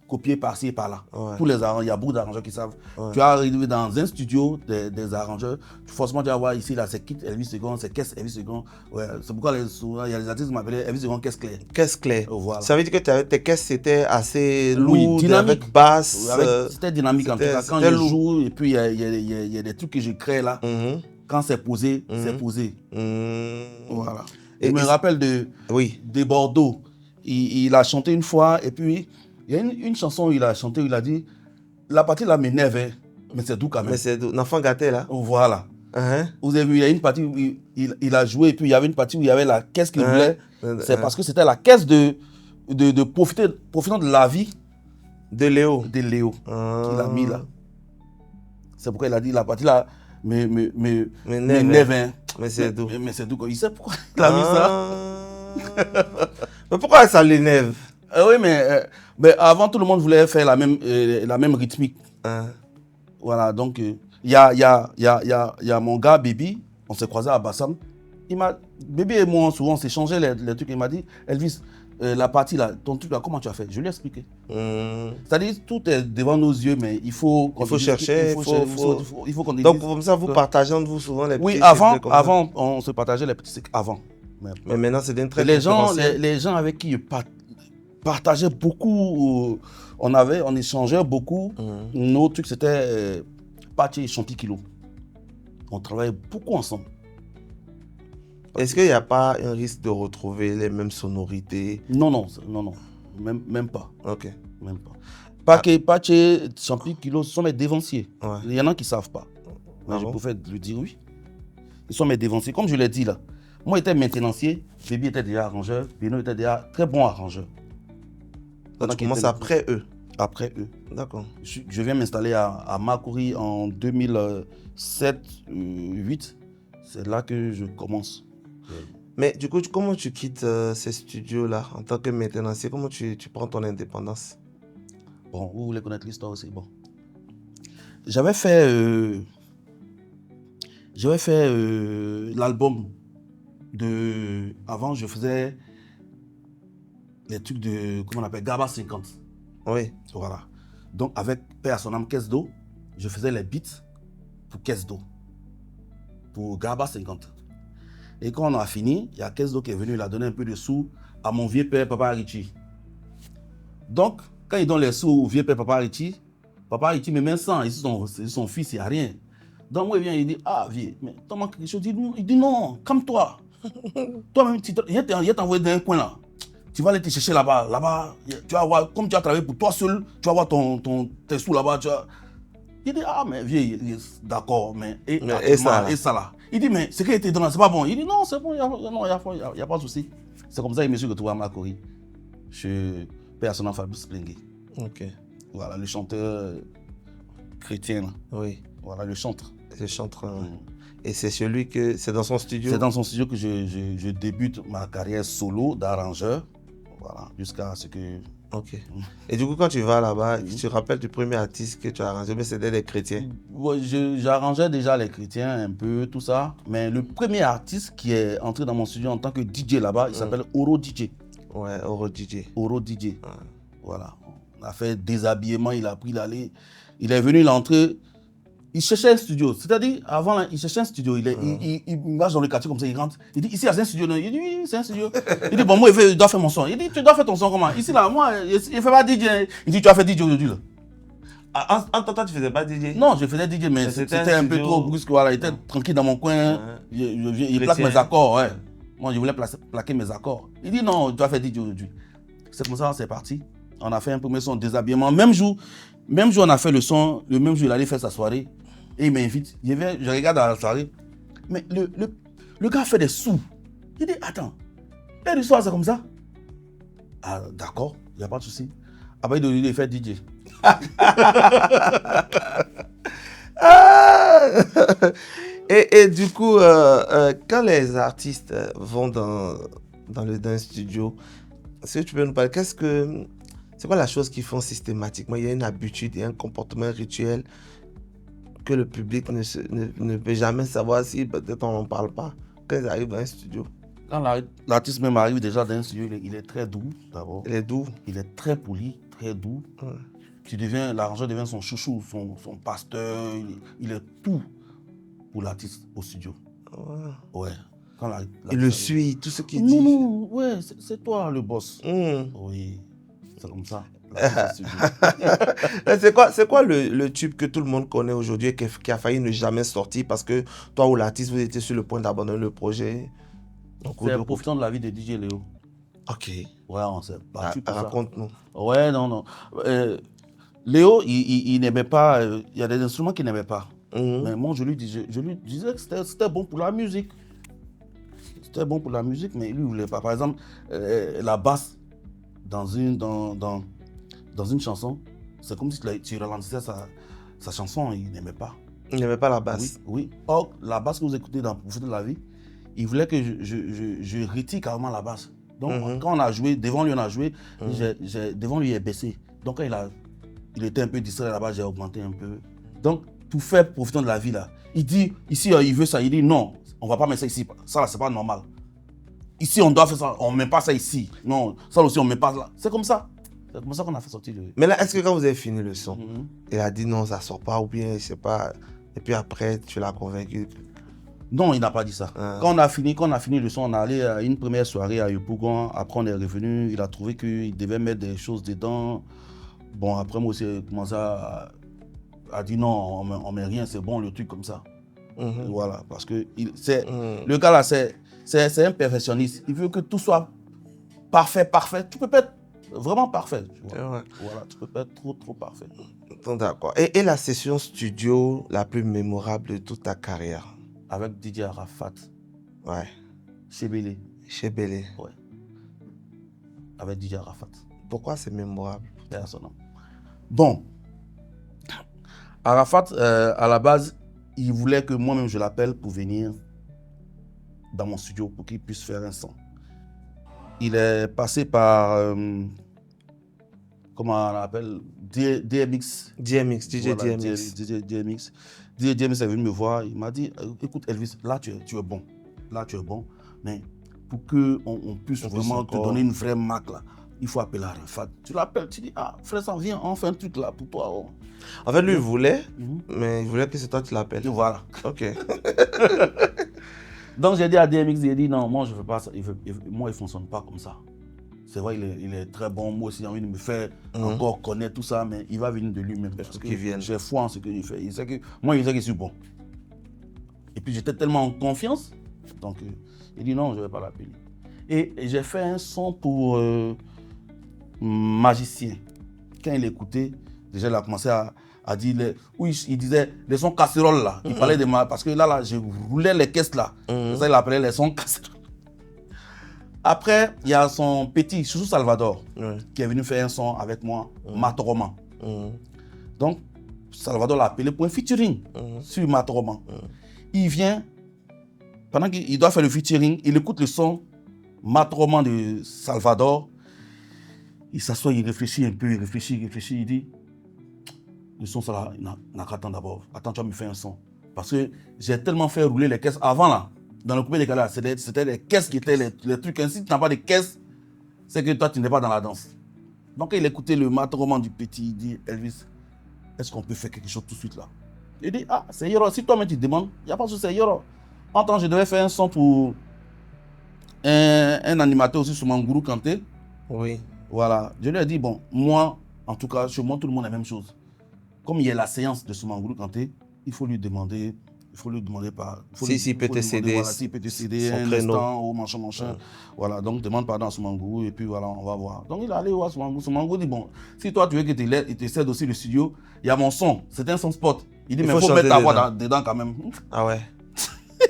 S1: copiés par-ci et par-là.
S2: Ouais.
S1: Pour les arrangeurs, il y a beaucoup d'arrangeurs qui savent.
S2: Ouais.
S1: Tu vas arriver dans un studio des arrangeurs, forcément tu vas voir ici, là, c'est Kit Elvis Segon, c'est Caisse Elvis Segon. Ouais, c'est pourquoi souvent, il y a les artistes qui m'appelaient Elvis Segon Caisse Claire.
S2: Caisse claire.
S1: Voilà.
S2: Ça veut dire que tes caisses, c'était assez lourd,
S1: Oui, dynamique.
S2: avec basse.
S1: C'était dynamique en tout cas. Quand je joue, et puis il y a des trucs que je crée là. Quand c'est posé, c'est posé. Voilà. Je me rappelle de Bordeaux. Il a chanté une fois, et puis il y a une chanson où il a chanté, où il a dit la partie là m'énerve, mais c'est doux quand même.
S2: Mais c'est doux. L'enfant gâté là.
S1: Voilà. Vous avez vu, il y a une partie où il a joué, et puis il y avait une partie où il y avait la caisse qu'il voulait. C'est parce que c'était la caisse de profitant de la vie
S2: de Léo.
S1: Qu'il a mis là. C'est pourquoi il a dit la partie là m'énerve.
S2: Mais c'est doux.
S1: Mais c'est doux. Il sait pourquoi il a mis ça.
S2: Mais pourquoi ça l'énerve?
S1: Oui, mais avant, tout le monde voulait faire la même rythmique. Voilà, donc il y a mon gars, Baby, on s'est croisé à Bassam. Baby et moi, souvent, on s'échangeait les trucs. Il m'a dit, Elvis, la partie là, ton truc là, comment tu as fait? Je lui ai expliqué. C'est-à-dire, tout est devant nos yeux, mais il faut
S2: chercher,
S1: il faut qu'on dise.
S2: Donc, comme ça, vous partagez entre vous souvent les petits.
S1: Oui, avant, on se partageait les petits secrets avant.
S2: Mais maintenant, c'est d'un très
S1: les gens avec qui je partageais beaucoup, on échangeait beaucoup. Nos trucs, c'était Pache et Champi Kilo. On travaillait beaucoup ensemble.
S2: Est-ce qu'il n'y a pas un risque de retrouver les mêmes sonorités?
S1: Non. Même pas.
S2: Ok.
S1: Même pas. Pache et Champi Kilo, ce sont mes dévanciers.
S2: Ouais.
S1: Il y en a qui ne savent pas. Mais je préfère le dire oui. Ils sont mes dévanciers. Comme je l'ai dit là, moi j'étais maintenancier, Baby était déjà arrangeur, Bino était déjà très bon arrangeur.
S2: Donc, tu commences après eux.
S1: Après eux.
S2: D'accord.
S1: Je viens m'installer à Makuri en 2007-2008. C'est là que je commence.
S2: Mais du coup, comment tu quittes ces studios-là en tant que maintenancier? Comment tu prends ton indépendance?
S1: Bon, vous voulez connaître l'histoire aussi. Bon. J'avais fait l'album de... Avant, je faisais les trucs de... Comment on appelle? Gaba 50.
S2: Oui.
S1: Voilà. Donc, avec Père à son âme, Caisse d'eau, je faisais les beats pour Caisse d'eau. Pour Gaba 50. Et quand on a fini, il y a Caisse d'eau qui est venu, il a donné un peu de sous à mon vieux père, Papa Richie. Donc, quand il donne les sous au vieux père, Papa Richie me met 100, ici son fils, il n'y a rien. Donc, moi, il vient, il dit, ah, vieux, mais t'as manqué quelque chose? Il dit, non, calme-toi. Toi-même, il t'a envoyé dans un coin là. Tu vas aller te chercher là-bas. Là-bas, tu vas voir, comme tu as travaillé pour toi seul, tu vas voir tes sous là-bas. Il dit, ah, mais vieux, d'accord, mais et ça là. Il dit, mais ce qui a été donné, c'est pas bon. Il dit, non, c'est bon, il n'y a pas de souci. C'est comme ça que je me suis retrouvé à Makuri, chez Père Sonam Fabrice Klingue.
S2: Ok.
S1: Voilà, le chanteur chrétien. Là.
S2: Oui.
S1: Voilà, le chanteur.
S2: Le chanteur. Et c'est c'est dans son studio?
S1: C'est dans son studio que je débute ma carrière solo d'arrangeur. Voilà, jusqu'à ce que...
S2: Ok. Et du coup, quand tu vas là-bas, tu te rappelles du premier artiste que tu as arrangé, mais c'était des chrétiens?
S1: Ouais, j'arrangeais déjà les chrétiens un peu, tout ça. Mais le premier artiste qui est entré dans mon studio en tant que DJ là-bas, il s'appelle Oro DJ.
S2: Ouais, Oro DJ.
S1: Oro DJ. Voilà. On a fait déshabillement, il a pris l'aller. Il est venu, il est entré. Il cherchait un studio. C'est-à-dire, avant, là, il cherchait un studio. Il marche dans le quartier comme ça, il rentre. Il dit, ici, il y a un studio. Il dit, oui, c'est un studio. Il dit, bon, moi, je dois faire mon son. Il dit, tu dois faire ton son comment? Ici, là, moi, il ne fait pas DJ. Il dit, tu as fait DJ aujourd'hui, là.
S2: En tant que tu faisais pas DJ?
S1: Non, je faisais DJ, mais c'était un peu trop brusque. Voilà, il était tranquille dans mon coin. Il plaque mes accords, ouais. Moi, je voulais plaquer mes accords. Il dit, non, tu dois faire DJ aujourd'hui. C'est comme ça, c'est parti. On a fait un premier son déshabillement. Même jour, on a fait le son. Le même jour, il allait faire sa soirée. Et il m'invite. Je regarde dans la soirée. Mais le gars fait des sous. Il dit, attends, et le soir, c'est comme ça? Ah, d'accord, il n'y a pas de souci. Après, il fait DJ.
S2: Et du coup, quand les artistes vont dans un studio, est-ce que tu peux nous parler, c'est quoi la chose qu'ils font systématiquement? Il y a une habitude et un comportement rituel que le public ne peut jamais savoir si peut-être on n'en parle pas quand ils arrivent dans un studio.
S1: Quand l'artiste même arrive déjà dans un studio, il est très doux d'abord.
S2: Il est doux.
S1: Il est très poli, très doux. L'arrangeur devient son chouchou, son pasteur. Il est tout pour l'artiste au studio. Ouais.
S2: Il le suit, tout ce qu'il dit.
S1: Non, ouais, c'est toi le boss. Oui, c'est comme ça.
S2: C'est quoi le tube que tout le monde connaît aujourd'hui et qui a failli ne jamais sortir parce que toi ou l'artiste, vous étiez sur le point d'abandonner le projet?
S1: C'est Profitant de la vie de DJ Léo.
S2: Ok.
S1: Ouais, on s'est battu pour ça.
S2: Raconte-nous.
S1: Ouais, non. Léo, il n'aimait pas... Il y a des instruments qu'il n'aimait pas. Mais moi, je lui disais que c'était bon pour la musique. C'était bon pour la musique, mais lui, il ne voulait pas. Par exemple, la basse dans une chanson, c'est comme si tu ralentissais sa chanson, il n'aimait pas.
S2: Il n'aimait pas la basse?
S1: Oui. Or, la basse que vous écoutez dans Profiter de la vie, il voulait que je retire carrément la basse. Donc, quand on a joué, devant lui, devant lui, il est baissé. Donc, quand il était un peu distrait là-bas, j'ai augmenté un peu. Donc, pour faire Profitant de la vie, là, il dit, ici, il veut ça. Il dit, non, on ne va pas mettre ça ici. Ça, là, c'est pas normal. Ici, on doit faire ça. On ne met pas ça ici. Non, ça aussi, on ne met pas là. C'est comme ça. C'est comme ça qu'on a fait sortir le...
S2: Mais là, est-ce que quand vous avez fini le son, il a dit non, ça ne sort pas ou bien, je ne sais pas. Et puis après, tu l'as convaincu?
S1: Non, il n'a pas dit ça. Quand on a fini le son, on est allé à une première soirée à Yopougon. Après, on est revenu. Il a trouvé qu'il devait mettre des choses dedans. Bon, après, moi aussi, j'ai commencé à dire non, on ne met rien, c'est bon, le truc comme ça. Voilà, parce que le gars là, c'est un perfectionniste. Il veut que tout soit parfait. Tu peux pas être vraiment parfait. Tu vois.
S2: Ouais.
S1: Voilà, tu peux pas être trop parfait.
S2: D'accord. Et la session studio la plus mémorable de toute ta carrière?
S1: Avec DJ Arafat.
S2: Ouais.
S1: Chez Bélé.
S2: Chez Bélé.
S1: Ouais. Avec DJ Arafat.
S2: Pourquoi c'est mémorable?
S1: Personnellement. Bon, Arafat, à la base, il voulait que moi-même je l'appelle pour venir dans mon studio pour qu'il puisse faire un son. Il est passé par, comment on appelle, DMX.
S2: DMX, DJ
S1: Voilà,
S2: DMX.
S1: DMX. DJ DMX est venu me voir, il m'a dit, écoute Elvis, là tu es bon, mais pour qu'on puisse vraiment te donner une vraie marque là, il faut appeler Arafat. Tu l'appelles, tu dis, ah frère, ça viens, on fait un truc là pour toi. Oh.
S2: En fait, lui, il voulait, mais il voulait que c'est toi qui l'appelles.
S1: Et voilà.
S2: Ok.
S1: Donc j'ai dit à DMX, il a dit non, moi je ne veux pas ça. Moi, il ne fonctionne pas comme ça. C'est vrai, il est très bon. Moi aussi, j'ai envie de me faire encore connaître tout ça, mais il va venir de lui-même. Parce que j'ai foi en ce qu'il fait. Il sait que moi, il sait que je suis bon. Et puis j'étais tellement en confiance. Donc il dit non, je ne vais pas l'appeler. Et j'ai fait un son pour Magicien. Quand il écoutait, déjà il a commencé à dire, il disait les sons casseroles là. Il parlait de parce que là, je roulais les caisses là. Ça, il appelait les sons casseroles. Après, il y a son petit, Chouchou Salvador, qui est venu faire un son avec moi, Matoroman. Donc, Salvador l'a appelé pour un featuring sur Matoroman. Il vient, pendant qu'il doit faire le featuring, il écoute le son Matoroman de Salvador. Il s'assoit, il réfléchit un peu, il dit, le son, ça n'a qu'à attendre d'abord. Attends, tu vas me faire un son. Parce que j'ai tellement fait rouler les caisses avant là. Dans le coupé des calais, c'était les caisses qui étaient les trucs. Ainsi, si tu n'as pas de caisses, c'est que toi, tu n'es pas dans la danse. Donc, il écoutait le Matoroman du petit, il dit, Elvis, est-ce qu'on peut faire quelque chose tout de suite là? Il dit, ah, c'est Yoro. Si toi-même tu demandes, il n'y a pas de souci, c'est Yoro. En temps, je devais faire un son pour un animateur aussi sur Mangourou Kanté.
S2: Oui.
S1: Voilà. Je lui ai dit, bon, moi, en tout cas, chez moi, tout le monde a la même chose. Comme il y a la séance de Soumangourou Kanté, il faut lui demander par...
S2: S'il peut te céder.
S1: Voilà, s'il peut te céder un instant ou machin. Voilà, donc demande pardon à Soumangourou et puis voilà, on va voir. Donc il est allé voir Soumangourou. Soumangourou dit, bon, si toi tu veux qu'il te cède aussi le studio, il y a mon son, c'est un son spot. Il dit, mais il faut mettre ta voix dedans quand même.
S2: Ah ouais.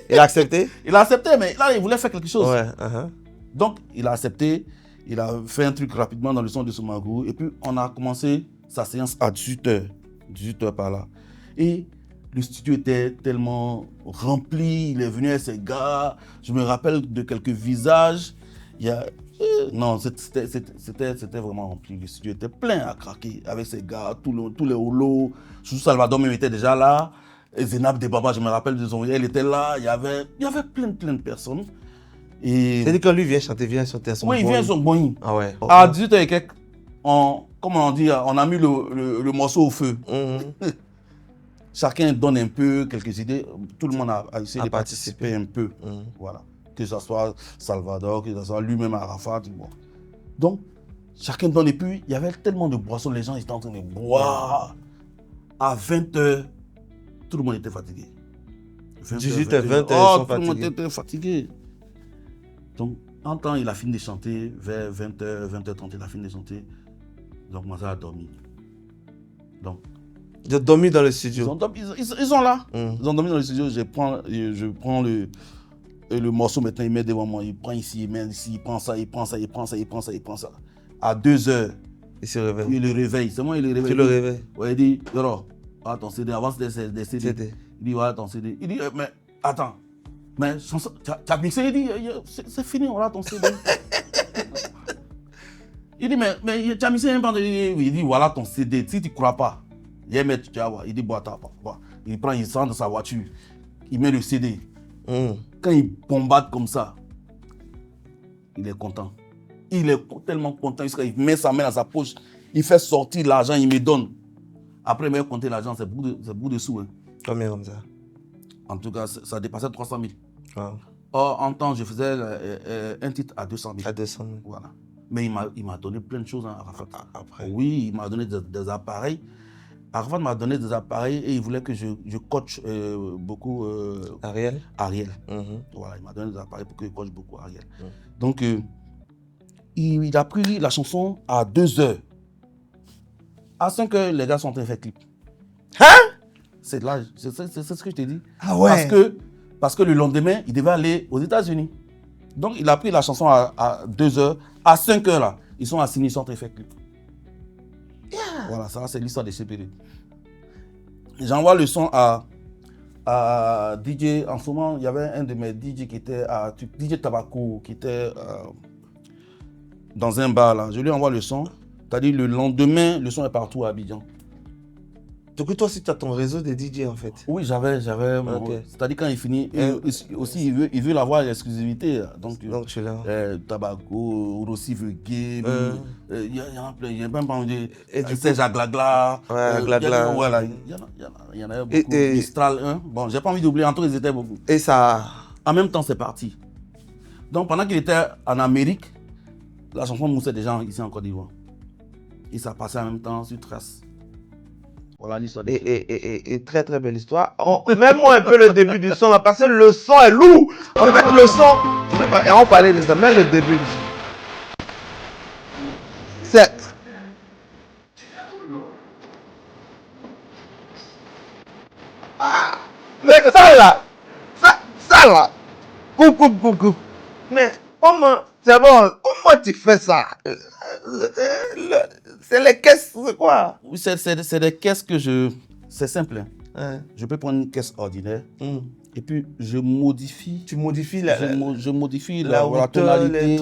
S2: Il a accepté?
S1: Il a accepté, mais là, il voulait faire quelque chose.
S2: Ouais.
S1: Donc, il a accepté. Il a fait un truc rapidement dans le son de Soumangourou. Et puis, on a commencé sa séance à 18h. 18h par là. Et le studio était tellement rempli. Il est venu avec ses gars. Je me rappelle de quelques visages. Non, c'était vraiment rempli. Le studio était plein à craquer avec ses gars, tous les holos. Chouchou Salvador même était déjà là. Et Zenab Debaba, je me rappelle de son elle était là. Il y avait plein de personnes.
S2: C'est-à-dire quand lui vient chanter à son
S1: oui, il vient sur Boeing.
S2: Ah ouais.
S1: À 18h et quelques, comme on dit, on a mis le morceau au feu. Chacun donne un peu, quelques idées. Tout le monde a essayé de participer un peu. Voilà. Que ce soit Salvador, que ce soit lui-même Arafat. Bon. Donc, chacun donne. Et puis, il y avait tellement de boissons, les gens étaient en train de boire. À 20h, tout le monde était fatigué.
S2: 18h, 20h,
S1: tout le monde était fatigué. Donc, en temps, il a fini de chanter, vers 20h, 20h30, il a fini de chanter. Donc, moi, ça a dormi. Donc,
S2: ils ont dormi dans le studio.
S1: Ils sont là. Ils ont dormi dans le studio. Je prends le morceau maintenant, il met devant moi. Il prend ici, il met ici, il prend ça. À 2h,
S2: il se réveille.
S1: Il le réveille. C'est moi, il le réveille.
S2: Tu le réveilles.
S1: Ouais, il dit, Yoro, voilà ton CD. Avant, c'était des CD. Il dit, voilà ton CD. Il dit, mais attends. Mais tu as mixé, il dit, c'est fini, voilà ton CD. Il dit, mais tu as mixé un peu. Il dit, voilà ton CD. Si tu ne crois pas, tu vas voir. Il dit, bon, attends. Il prend, il sort de sa voiture. Il met le CD. Quand il bombarde comme ça, il est content. Il est tellement content. Il met sa main dans sa poche. Il fait sortir l'argent, il me donne. Après, il m'a compté l'argent, c'est beaucoup de sous. Hein.
S2: Combien comme ça?
S1: En tout cas, ça dépassait 300 000.
S2: Wow.
S1: Or, en temps, je faisais un titre à 200 000.
S2: À 200 000.
S1: Voilà. Mais il m'a donné plein de choses. Hein,
S2: après.
S1: Oui, il m'a donné des appareils. Arafat m'a donné des appareils et il voulait que je coach beaucoup
S2: Ariel.
S1: Voilà, il m'a donné des appareils pour que je coach beaucoup Ariel. Donc, il a pris la chanson à 2h. À 5h, les gars sont en train de faire clip.
S2: Hein?
S1: C'est ce que je t'ai dit.
S2: Ah ouais.
S1: Parce que le lendemain, il devait aller aux États-Unis. Donc, il a pris la chanson à 2h. À 5h, là, Ils sont assignés, ils sont en train de faire clip. Voilà, ça c'est l'histoire des CPD. J'envoie le son à DJ. En ce moment, il y avait un de mes DJ qui était à DJ Tabaco, qui était dans un bar là. Je lui envoie le son. C'est-à-dire le lendemain, le son est partout à Abidjan.
S2: Donc toi aussi, tu as ton réseau de DJ en fait.
S1: Oui, j'avais.
S2: Ok.
S1: C'est-à-dire quand il finit, aussi il veut avoir l'exclusivité. Donc
S2: tu l'as.
S1: Tabaco, Rossi veut game. Il y a même pas envie
S2: Et
S1: de.
S2: du
S1: Serge Aglagla.
S2: Ouais, Glagla.
S1: Voilà, il y en a beaucoup. Mistral 1. Bon, j'ai pas envie d'oublier, entre eux, ils étaient beaucoup.
S2: Et ça.
S1: En même temps, c'est parti. Donc pendant qu'il était en Amérique, la chanson moussait déjà ici en Côte d'Ivoire. Et ça passait en même temps sur Trace. Voilà l'histoire.
S2: Et très très belle histoire. Mets-moi un peu le début du son là, parce que le son est lourd. On met le son. Et on parlait de ça, mais le début. C'est. Ah, mais ça là. Ça là. Coupe. Mais comment. C'est bon, comment tu fais ça? C'est les caisses, c'est quoi?
S1: Oui, c'est des caisses que je... C'est simple. Hein. Je peux prendre une caisse ordinaire et puis je modifie.
S2: Tu modifies
S1: je modifie
S2: la
S1: tonalité.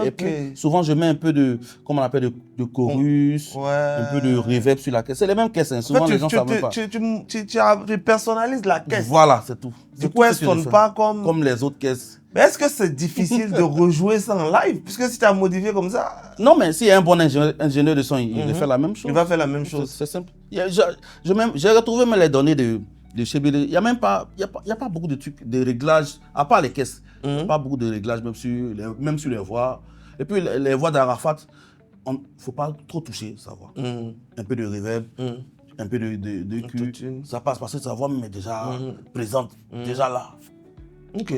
S2: Et
S1: puis souvent je mets un peu de, comment on appelle, de chorus, un peu de reverb sur la caisse. C'est les mêmes caisses. Hein. Souvent les gens ne savent pas.
S2: Tu personnalises la caisse.
S1: Voilà, c'est tout.
S2: Du coup, elle ne sonne pas comme
S1: les autres caisses.
S2: Mais est-ce que c'est difficile de rejouer ça en live? Puisque si tu as modifié comme ça...
S1: Non, mais s'il y a un bon ingénieur de son, il va faire la même chose.
S2: Il va faire la même chose.
S1: C'est simple. J'ai retrouvé même les données de chez BD. Il n'y a pas beaucoup de trucs, de réglages, à part les caisses. Il n'y a pas beaucoup de réglages, même sur les voix. Et puis les voix d'Arafat, il ne faut pas trop toucher sa voix. Un peu de reverb, un peu de cul. Ça passe parce que sa voix même est déjà présente, déjà là.
S2: Ok.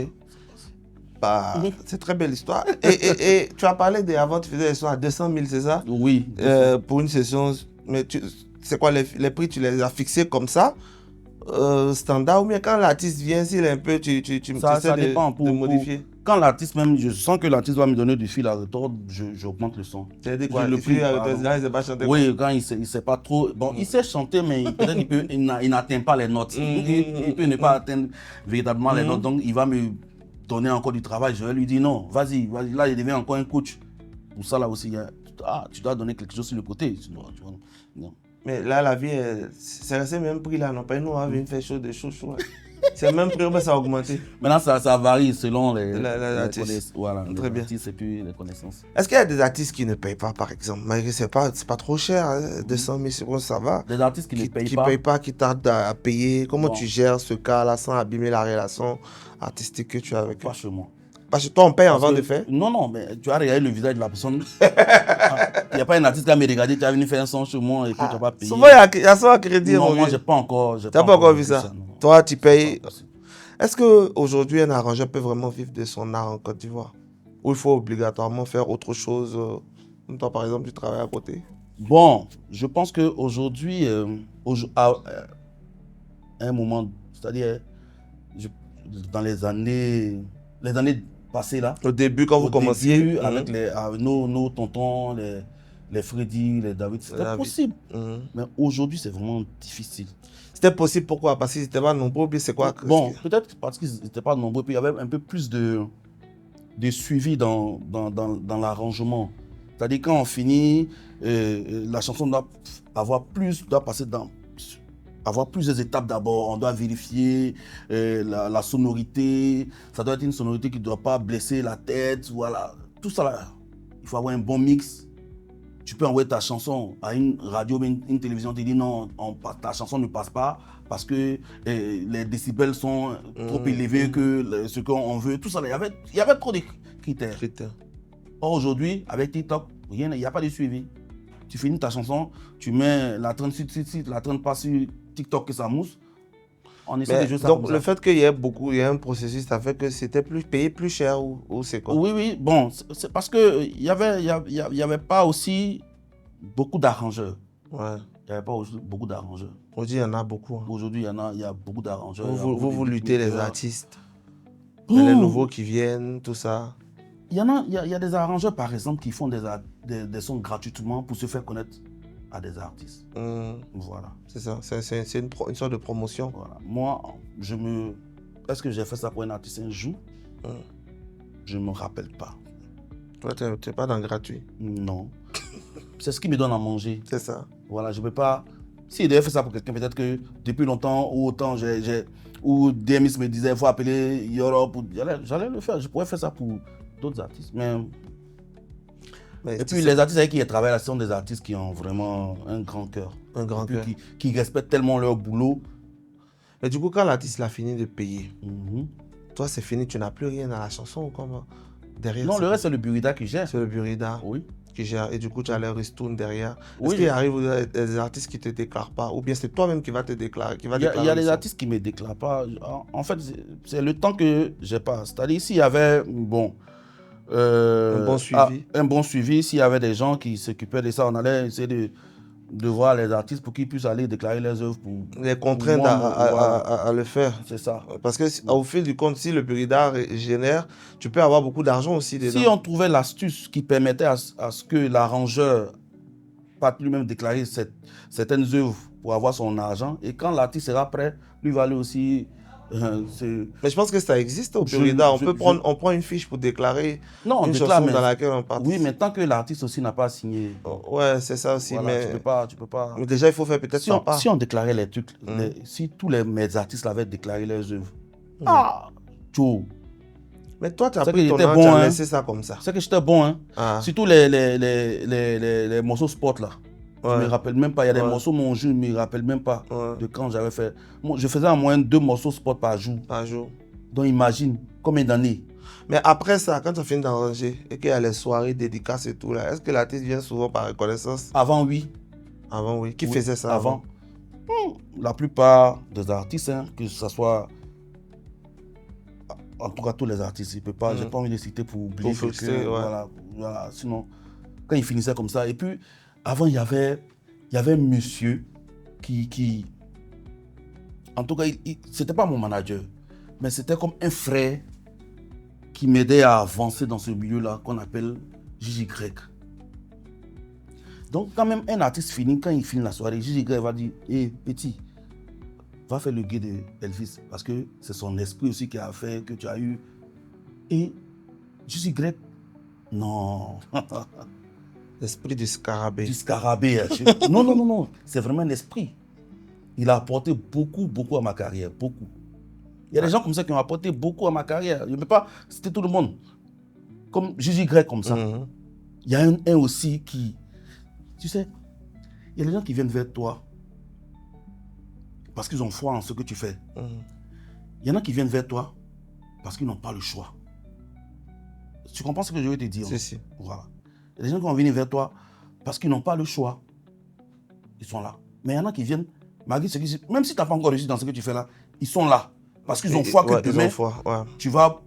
S2: C'est très belle histoire. Et tu as parlé avant, tu faisais des sons à 200 000, c'est ça?
S1: Oui.
S2: Pour une session, mais c'est quoi les prix? Tu les as fixés comme ça, standard, ou bien quand l'artiste vient, s'il est un peu, tu
S1: ça dépend
S2: de modifier?
S1: Quand l'artiste même, je sens que l'artiste va me donner du fil à retordre, j'augmente le son.
S2: C'est-à-dire quoi? Le fil à retordre, il ne sait pas chanter?
S1: Oui, quand il ne sait pas trop. Bon, il sait chanter, mais peut-être il n'atteint pas les notes. Il peut ne pas atteindre véritablement les notes. Donc, il va me donner encore du travail. Je vais lui dire non, vas-y. Là, il devient encore un coach. Pour ça, là aussi, tu dois donner quelque chose sur le côté. Non.
S2: Mais là, la vie, c'est resté le même prix là. Non, pas nous, on vient faire des choses. C'est le même prix, mais ça a augmenté.
S1: Maintenant, ça varie selon les
S2: artistes.
S1: Voilà,
S2: très bien.
S1: Artistes et puis les connaissances.
S2: Est-ce qu'il y a des artistes qui ne payent pas, par exemple? Malgré c'est pas trop cher, hein, 200 000 euros, ça va.
S1: Des artistes qui ne payent pas.
S2: Qui tardent à payer. Comment tu gères ce cas-là sans abîmer la relation artistique que tu as avec eux?
S1: Pas chez moi.
S2: Parce que toi, on paye avant de faire?
S1: Non, mais tu as regardé le visage de la personne. Il n'y a pas un artiste qui a me regardé, tu as venu faire un son chez moi et puis tu n'as pas payé.
S2: Souvent, il y a ça à crédit.
S1: Non, moi, je n'ai pas encore.
S2: Tu n'as pas encore vu ça?
S1: Non.
S2: Toi, tu payes. Est-ce qu'aujourd'hui, un arrangeur peut vraiment vivre de son art en Côte d'Ivoire? Ou il faut obligatoirement faire autre chose? Comme toi, par exemple, tu travailles à côté?
S1: Bon, je pense qu'aujourd'hui, à un moment, c'est-à-dire dans les années passées là.
S2: Au début, quand vous commenciez?
S1: Avec nos tontons, les Freddy, les David, c'était possible. Mais aujourd'hui, c'est vraiment difficile.
S2: C'était possible pourquoi? Parce qu'ils n'étaient pas nombreux, puis c'est quoi?
S1: Bon, peut-être parce qu'ils n'étaient pas nombreux, puis il y avait un peu plus de suivi dans l'arrangement. C'est-à-dire quand on finit, la chanson doit avoir plusieurs étapes d'abord. On doit vérifier la sonorité. Ça doit être une sonorité qui ne doit pas blesser la tête. Voilà. Tout ça là, il faut avoir un bon mix. Tu peux envoyer ta chanson à une radio, une télévision, te dit non, ta chanson ne passe pas parce que les décibels sont trop élevés que ce qu'on veut. Tout ça, il y avait trop de critères. Or, aujourd'hui, avec TikTok, il n'y a pas de suivi. Tu finis ta chanson, tu mets la traîne sur la traîne pas sur TikTok que ça mousse. On essaie de jouer ça.
S2: Donc, le fait qu'il y ait un processus, ça fait que c'était payé plus cher ou c'est quoi?
S1: Oui. Bon, c'est parce qu'il n'y avait pas aussi beaucoup d'arrangeurs.
S2: Ouais.
S1: Il n'y avait pas beaucoup d'arrangeurs.
S2: Aujourd'hui, il y en a beaucoup. Hein.
S1: Aujourd'hui, il y a beaucoup d'arrangeurs.
S2: Vous luttez les artistes. Les nouveaux qui viennent, tout ça.
S1: il y a des arrangeurs, par exemple, qui font des sons gratuitement pour se faire connaître à des artistes. Voilà.
S2: C'est ça, c'est une sorte de promotion.
S1: Voilà. Moi, est-ce que j'ai fait ça pour un artiste un jour? Je ne me rappelle pas.
S2: Toi, tu n'es pas dans le gratuit.
S1: Non. C'est ce qui me donne à manger.
S2: C'est ça.
S1: Voilà, je ne peux pas... Si je devais faire ça pour quelqu'un, peut-être que depuis longtemps ou autant, ou DMX me disait, il faut appeler Europe, j'allais le faire. Je pourrais faire ça pour d'autres artistes. Et puis les artistes avec qui je travaille, ce sont des artistes qui ont vraiment un grand cœur.
S2: Un grand cœur.
S1: Qui respectent tellement leur boulot.
S2: Mais du coup, quand l'artiste a fini de payer, toi, c'est fini, tu n'as plus rien dans la chanson ou comment? Derrière,
S1: non, le reste, c'est le Burida qui gère.
S2: C'est le Burida.
S1: Oui.
S2: Qui gère. Et du coup, tu as les ristournes derrière.
S1: Oui.
S2: Est-ce qu'il arrive des artistes qui ne te déclarent pas? Ou bien c'est toi-même qui va te déclarer?
S1: Il y a des artistes qui ne me déclarent pas. En fait, c'est le temps que j'ai pas. C'est-à-dire, s'il y avait,
S2: un bon suivi.
S1: Un bon suivi, s'il y avait des gens qui s'occupaient de ça, on allait essayer de voir les artistes pour qu'ils puissent aller déclarer leurs œuvres.
S2: Les contraindre à le faire.
S1: C'est ça.
S2: Parce qu'au fil du compte, si le Burida génère, tu peux avoir beaucoup d'argent aussi dedans.
S1: Si on trouvait l'astuce qui permettait à ce que l'arrangeur parte lui-même déclarer certaines œuvres pour avoir son argent, et quand l'artiste sera prêt, lui va aller aussi...
S2: Mais je pense que ça existe au Burida. On prend une fiche pour déclarer une chanson dans laquelle on participe.
S1: Oui, mais tant que l'artiste aussi n'a pas signé.
S2: Ouais, c'est ça aussi.
S1: Voilà,
S2: mais
S1: tu peux pas.
S2: Mais déjà, il faut faire peut-être ça.
S1: Si on déclarait les trucs, si tous mes artistes avaient déclaré leurs œuvres, tout.
S2: Mais toi, tu as pris ton temps, tu as laissé ça comme ça.
S1: C'est que j'étais bon, hein. Surtout les morceaux sport là. Je ne me rappelle même pas. Il y a des morceaux, mon jour, je ne me rappelle même pas de quand j'avais fait. Je faisais en moyenne 2 morceaux sport par jour. Donc imagine combien d'années.
S2: Mais après ça, quand tu as fini d'arranger et qu'il y a les soirées dédicaces et tout là, est-ce que l'artiste vient souvent par reconnaissance?
S1: Avant, oui.
S2: Avant, oui. Qui faisait ça avant?
S1: La plupart des artistes, que ce soit... En tout cas, tous les artistes, je n'ai pas envie de citer pour oublier. Voilà. Sinon, quand ils finissaient comme ça. Et puis, avant, il y avait un monsieur qui en tout cas, c'était pas mon manager, mais c'était comme un frère qui m'aidait à avancer dans ce milieu-là qu'on appelle JJ Greg. Donc, quand même, un artiste finit, quand il finit la soirée, JJ Greg va dire, hé, petit, va faire le gay de Elvis, parce que c'est son esprit aussi qui a fait que tu as eu. Et JJ Greg, non.
S2: L'esprit du scarabée.
S1: Du scarabée. Non. C'est vraiment un esprit. Il a apporté beaucoup à ma carrière. Beaucoup. Il y a des gens comme ça qui ont apporté beaucoup à ma carrière. Je ne peux pas citer tout le monde. Comme JJ Greg comme ça. Il y a un aussi qui... Tu sais, il y a des gens qui viennent vers toi parce qu'ils ont foi en ce que tu fais. Il y en a qui viennent vers toi parce qu'ils n'ont pas le choix. Tu comprends ce que je veux te dire?
S2: Si.
S1: Voilà. Il y a des gens qui vont venir vers toi parce qu'ils n'ont pas le choix. Ils sont là. Mais il y en a qui viennent, malgré ce qu'ils... Même si tu n'as pas encore réussi dans ce que tu fais là, ils sont là. Parce qu'ils ont foi que demain, tu vas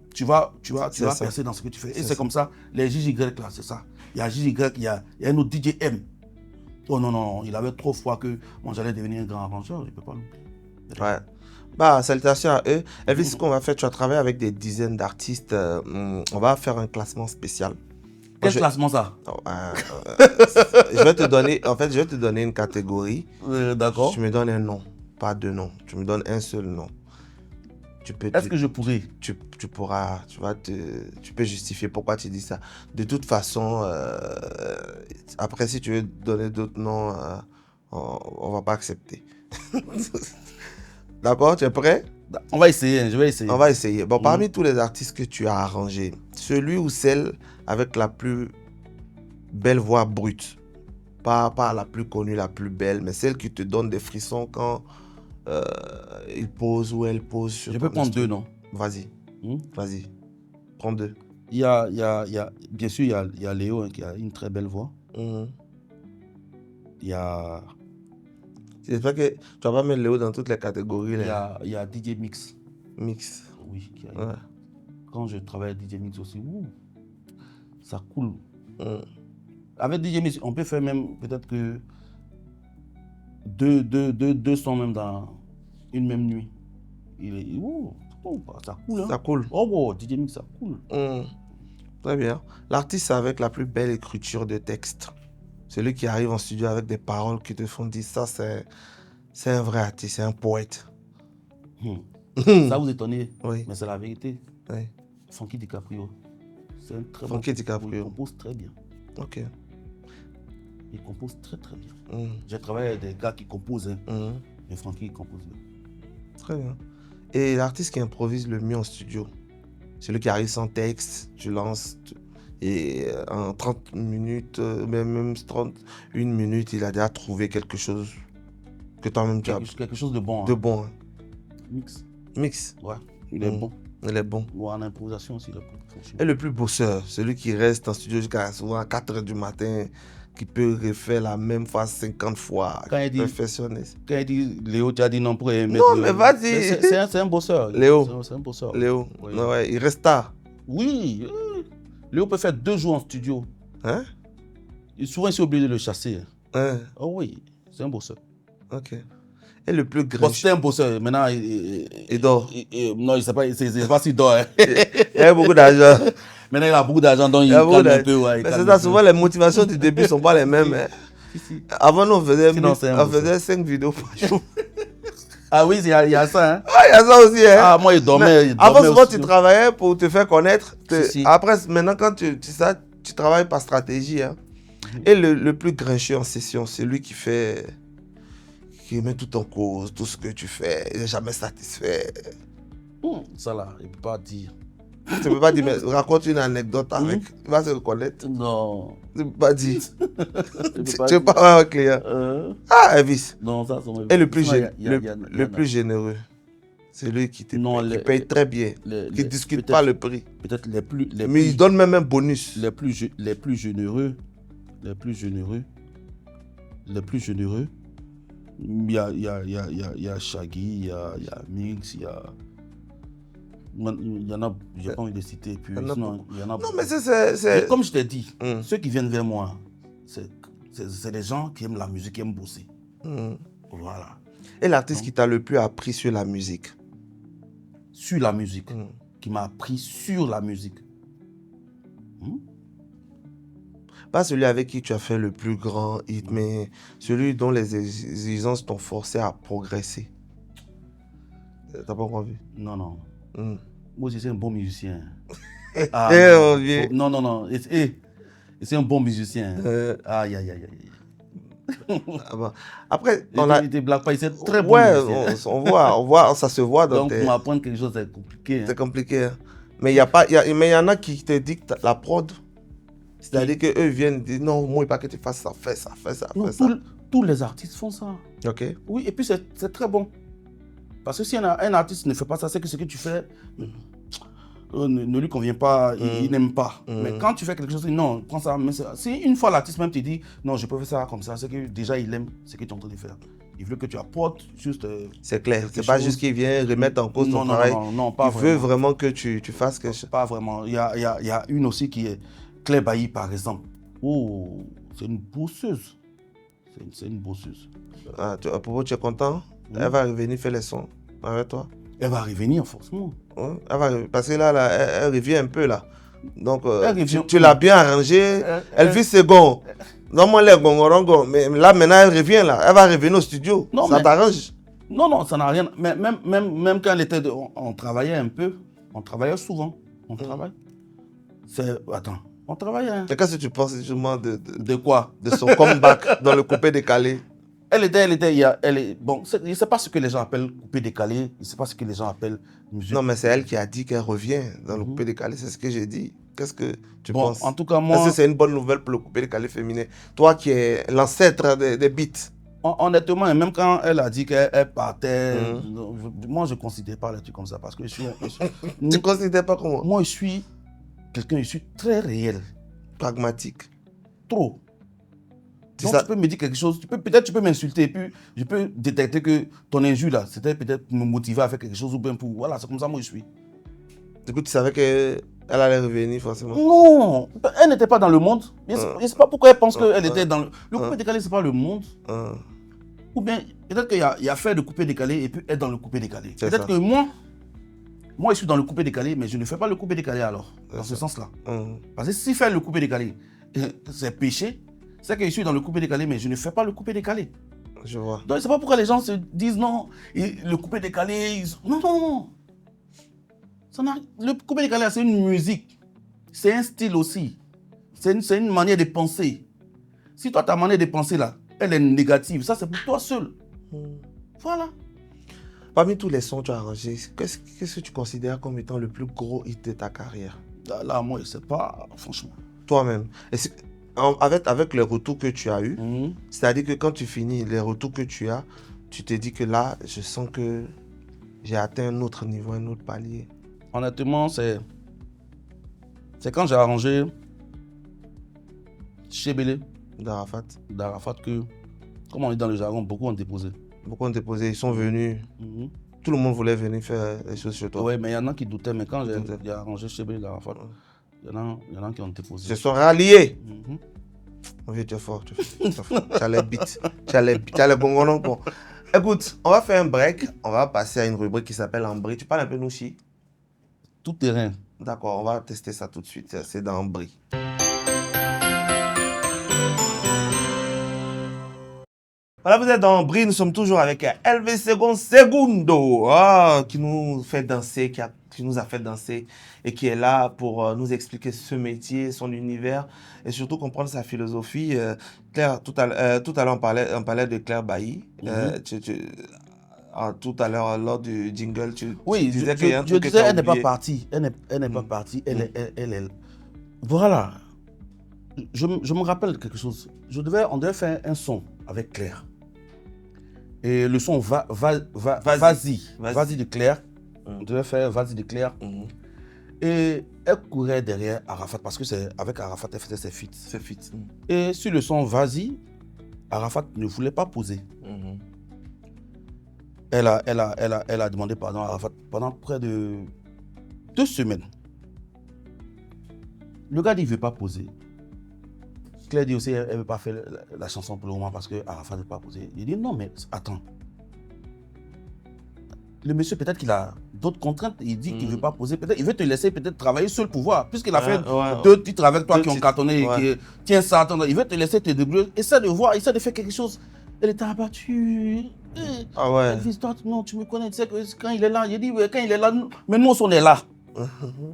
S1: percer dans ce que tu fais. Et c'est comme ça, les JJ là, c'est ça. Il y a JJ, il y a un autre DJ M. Oh non, il avait trop foi que moi j'allais devenir un grand arrangeur, je ne peux pas l'oublier.
S2: Ouais. Bah, salutations à eux. Elvis, ce qu'on va faire, tu vas travailler avec des dizaines d'artistes. On va faire un classement spécial.
S1: Quel classement ça?
S2: Je vais te donner une catégorie.
S1: D'accord.
S2: Tu me donnes un nom, pas deux noms. Tu me donnes un seul nom.
S1: Est-ce que je pourrais?
S2: Tu pourras, tu peux justifier pourquoi tu dis ça. De toute façon, après, si tu veux donner d'autres noms, on ne va pas accepter. D'accord, tu es prêt?
S1: On va essayer, je vais essayer.
S2: On va essayer. Bon, parmi tous les artistes que tu as arrangés, celui ou celle avec la plus belle voix brute, pas la plus connue, la plus belle, mais celle qui te donne des frissons quand il pose ou elle pose sur
S1: Je peux prendre deux, non?
S2: Vas-y. Vas-y. Prends deux.
S1: Il y a, bien sûr, il y a Léo qui a une très belle voix. Il y a...
S2: J'espère que tu vas pas mettre Léo dans toutes les catégories.
S1: Il y a DJ Mix.
S2: Mix.
S1: Oui. Quand je travaille avec DJ Mix aussi, ça coule. Avec DJ Mix, on peut faire même peut-être que deux sons même dans une même nuit. Ça coule. Hein?
S2: Ça coule.
S1: Oh, DJ Mix, ça coule.
S2: Très bien. L'artiste avec la plus belle écriture de texte. Celui qui arrive en studio avec des paroles qui te font dire ça, c'est un vrai artiste, c'est un poète.
S1: Ça vous étonne,
S2: Oui.
S1: mais c'est la vérité.
S2: Oui.
S1: Funky DiCaprio. C'est un très
S2: Funky
S1: bon.
S2: DiCaprio.
S1: Il compose très bien.
S2: Ok.
S1: Il compose très très bien.
S2: Mm.
S1: J'ai travaillé avec des gars qui composent, hein,
S2: Mm.
S1: mais Funky il compose bien.
S2: Très bien. Et l'artiste qui improvise le mieux en studio, celui qui arrive sans texte, tu lances, et en 30 minutes, même 31 minutes, il a déjà trouvé quelque chose que toi-même tu as
S1: Quelque chose de bon. Hein.
S2: de bon. Hein.
S1: Mix.
S2: Mix.
S1: Ouais, il est bon.
S2: Il est bon.
S1: Ou en improvisation aussi, il est bon. Franchement.
S2: Et le plus bosseur, celui qui reste en studio jusqu'à souvent 4h du matin, qui peut refaire la même fois 50 fois,
S1: Quand il dit-
S2: perfectionner.
S1: Quand il dit Léo, tu as dit non pour mettre
S2: Non, mais vas-y.
S1: C'est un bosseur.
S2: Léo.
S1: C'est un bosseur.
S2: Léo,
S1: Oui.
S2: ouais, il reste tard.
S1: Oui. Léo peut faire 2 jours en studio.
S2: Hein?
S1: Et souvent, ils sont obligés de le chasser.
S2: Hein?
S1: Oh oui, c'est un bosseur.
S2: Ok. Et le plus
S1: Bon,
S2: grand.
S1: c'était un bosseur. Maintenant,
S2: Il dort.
S1: non, il ne sait pas s'il dort. Hein.
S2: Il a beaucoup d'argent.
S1: Maintenant, il a beaucoup d'argent, donc il
S2: a beaucoup
S1: calme un
S2: d'argent.
S1: peu. Ouais, il
S2: Mais
S1: calme
S2: c'est
S1: un
S2: ça,
S1: peu.
S2: souvent les motivations du début ne sont pas les mêmes. Hein.
S1: Si.
S2: Avant, nous, on faisait,
S1: Sinon, c'est un
S2: on
S1: bosseur.
S2: faisait 5 vidéos par jour.
S1: Ah oui, il y a ça. Hein.
S2: Ah, il y a ça aussi. Hein.
S1: Ah, moi, il dormait.
S2: Avant, souvent,
S1: aussi.
S2: tu travaillais pour te faire connaître.
S1: Si.
S2: Après, maintenant, quand tu travailles par stratégie. Hein. Et le plus grincheux en session, c'est lui qui met tout en cause, tout ce que tu fais. Il n'est jamais satisfait.
S1: Ça là, il ne peut pas dire.
S2: Tu ne peux pas dire, mais raconte une anecdote avec. Il va se reconnaître.
S1: Non.
S2: Tu ne peux pas dire.
S1: Il
S2: Tu
S1: peut
S2: ne peux pas avoir un client. Ah, Elvis.
S1: Non, ça, c'est
S2: Et le plus,
S1: Sinon, il y a-
S2: le plus généreux, c'est lui qui te
S1: Non,
S2: paye, qui
S1: les-
S2: paye très bien, qui ne discute
S1: peut-être-
S2: pas le prix.
S1: Peut-être
S2: Mais il donne même un bonus.
S1: les plus généreux, il y a Shaggy, il y a Mix, il y en a, j'ai pas envie de citer, puis
S2: Il y en a
S1: sinon, il y en a
S2: Non,
S1: beaucoup.
S2: mais
S1: Mais
S2: c'est...
S1: comme je t'ai dit,
S2: Mm.
S1: ceux qui viennent vers moi, c'est des gens qui aiment la musique, qui aiment bosser.
S2: Mm.
S1: Voilà.
S2: Et l'artiste qui t'a le plus appris sur la musique.
S1: Sur la musique,
S2: Mm.
S1: qui m'a appris sur la musique.
S2: Pas celui avec qui tu as fait le plus grand hit, mais celui dont les exigences t'ont forcé à progresser. T'as pas encore vu?
S1: Non.
S2: Mm.
S1: Moi aussi, c'est un bon musicien.
S2: Eh,
S1: non,
S2: on vient.
S1: non. Et c'est un bon musicien. Aïe.
S2: Ah bah. Après,
S1: On
S2: on a...
S1: était Black Pie, c'est très bon
S2: Ouais,
S1: musicien.
S2: on voit, ça se voit dans
S1: Donc,
S2: tes...
S1: pour m'apprendre quelque chose, c'est compliqué. Hein.
S2: C'est compliqué. Hein. Mais il y en a qui te dictent la prod. C'est-à-dire qu'eux viennent dire non, moi, il pas que tu fasses ça, fais ça.
S1: Non, tous les artistes font ça.
S2: Ok.
S1: Oui, et puis c'est très bon. Parce que si un artiste ne fait pas ça, c'est que ce que tu fais ne lui convient pas, il n'aime pas. Mais quand tu fais quelque chose, non, prends ça. Mais si une fois l'artiste même te dit non, je peux faire ça comme ça, c'est que déjà il aime ce que tu es en train de faire. Il veut que tu apportes juste.
S2: C'est clair.
S1: quelque
S2: C'est pas
S1: chose.
S2: juste qu'il vient remettre en cause ton travail.
S1: Non, pas
S2: Il veut vraiment que tu fasses quelque chose.
S1: Pas vraiment. Il y a une aussi qui est Claire Bailly, par exemple. Oh, c'est une bosseuse. C'est une bosseuse.
S2: Ah, à propos, tu es content? Elle va revenir faire les sons avec toi.
S1: Elle va revenir forcément.
S2: Ouais, parce que là, elle revient un peu là. Donc,
S1: Elle revient.
S2: tu l'as bien arrangé.
S1: Elle-
S2: Elvis Second. Normalement, les gongorongo. Mais là, maintenant, elle revient là. Elle va revenir au studio.
S1: Non,
S2: Ça
S1: mais-
S2: t'arrange?
S1: Non, ça n'a rien. Mais même quand elle était. On travaillait un peu. On travaillait souvent. On travaille. Attends. On travaillait. Hein.
S2: Mais qu'est-ce que tu penses justement
S1: De quoi?
S2: de son comeback dans le coupé décalé?
S1: Bon, je ne sais pas ce que les gens appellent coupé décalé. Je ne sais pas ce que les gens appellent musique.
S2: Non, mais c'est elle qui a dit qu'elle revient dans le coupé décalé. C'est ce que j'ai dit. Qu'est-ce que tu
S1: Bon,
S2: penses?
S1: en tout cas, moi.
S2: Est-ce que c'est une bonne nouvelle pour le coupé décalé féminin? Toi qui es l'ancêtre des beats.
S1: Honnêtement, et même quand elle a dit qu'elle partait, moi je ne considère pas les trucs comme ça parce que
S2: Tu ne considères pas comment?
S1: moi je suis quelqu'un, je suis très réel,
S2: Pragmatique.
S1: trop.
S2: C'est
S1: Donc
S2: ça.
S1: tu peux me dire quelque chose, peut-être tu peux m'insulter et puis je peux détecter que ton injure là, c'était peut-être pour me motiver à faire quelque chose ou bien pour, voilà, c'est comme ça moi je suis.
S2: Du coup, tu savais qu'elle allait revenir forcément.
S1: Non, elle n'était pas dans le monde. Je ne sais pas pourquoi elle pense qu'elle était dans le coupé décalé, c'est pas le monde. Ou bien, peut-être qu'il y a fait le coupé décalé et puis être dans le coupé décalé.
S2: C'est
S1: Peut-être
S2: ça.
S1: que moi, Moi, je suis dans le coupé décalé, mais je ne fais pas le coupé décalé alors, dans ce sens-là. Parce que si faire le coupé décalé, c'est péché, c'est que je suis dans le coupé décalé, mais je ne fais pas le coupé décalé.
S2: Je vois.
S1: Donc, c'est pas pourquoi les gens se disent non, le coupé décalé. Non, non, non. Le coupé décalé, c'est une musique. C'est un style aussi. C'est une manière de penser. Si toi, ta manière de penser là, elle est négative, ça c'est pour toi seul. Voilà.
S2: Parmi tous les sons que tu as arrangés, qu'est-ce que tu considères comme étant le plus gros hit de ta carrière?
S1: Là, moi, je sais pas, franchement.
S2: Toi-même. Avec les retours que tu as eus, c'est-à-dire que quand tu finis les retours que tu as, tu te dis que là, je sens que j'ai atteint un autre niveau, un autre palier.
S1: Honnêtement, c'est quand j'ai arrangé Chebele d'Arafat que, comme on est dans le jargon, beaucoup ont déposé.
S2: Beaucoup ont déposé, ils sont venus. Tout le monde voulait venir faire les choses chez toi.
S1: Oui, mais il y en a qui doutaient, mais quand j'ai arrangé Chebele d'Arafat, il y en a qui ont déposé.
S2: Ils se sont ralliés. Mon vieux, tu es fort. Tu as les beats. Tu as les bonbons. Bon. Écoute, on va faire un break. On va passer à une rubrique qui s'appelle Ambri. Tu parles un peu Nouchi?
S1: Tout terrain.
S2: D'accord, on va tester ça tout de suite. C'est dans Ambri. Voilà, vous êtes dans Ambri. Nous sommes toujours avec LV Segundo, qui nous fait danser, qui nous a fait danser et qui est là pour nous expliquer ce métier, son univers et surtout comprendre sa philosophie. Claire, tout à l'heure, on parlait de Claire Bailly. Tout à l'heure, lors du jingle, tu disais qu'il y a un truc que tu as
S1: elle n'est pas
S2: oublié.
S1: partie. Elle n'est pas partie. Elle est... Voilà. Je me rappelle quelque chose. On devait faire un son avec Claire. Et le son Vas-y de Claire. On devait faire Vas-y de Claire. Et elle courait derrière Arafat parce que c'est avec Arafat elle faisait ses feats. Et sur le son Vas-y, Arafat ne voulait pas poser. Elle a demandé pardon à Arafat pendant près de 2 semaines. Le gars dit il ne veut pas poser. Claire dit aussi elle ne veut pas faire la chanson pour le moment parce que Arafat ne veut pas poser. Il dit non mais attends. Le monsieur peut-être qu'il a d'autres contraintes. Il dit qu'il ne veut pas poser. Peut-être il veut te laisser peut-être travailler seul pour voir. Puisqu'il a fait 2 titres avec toi qui ont cartonné. Tiens ça, attends. Il veut te laisser te débrouiller. Essaie de voir, essaie de faire quelque chose. Elle était abattue.
S2: Ah ouais.
S1: Elle dit, toi, non, tu me connais, tu sais que quand il est là, il dit, ouais, quand il est là, mais nous aussi on est là.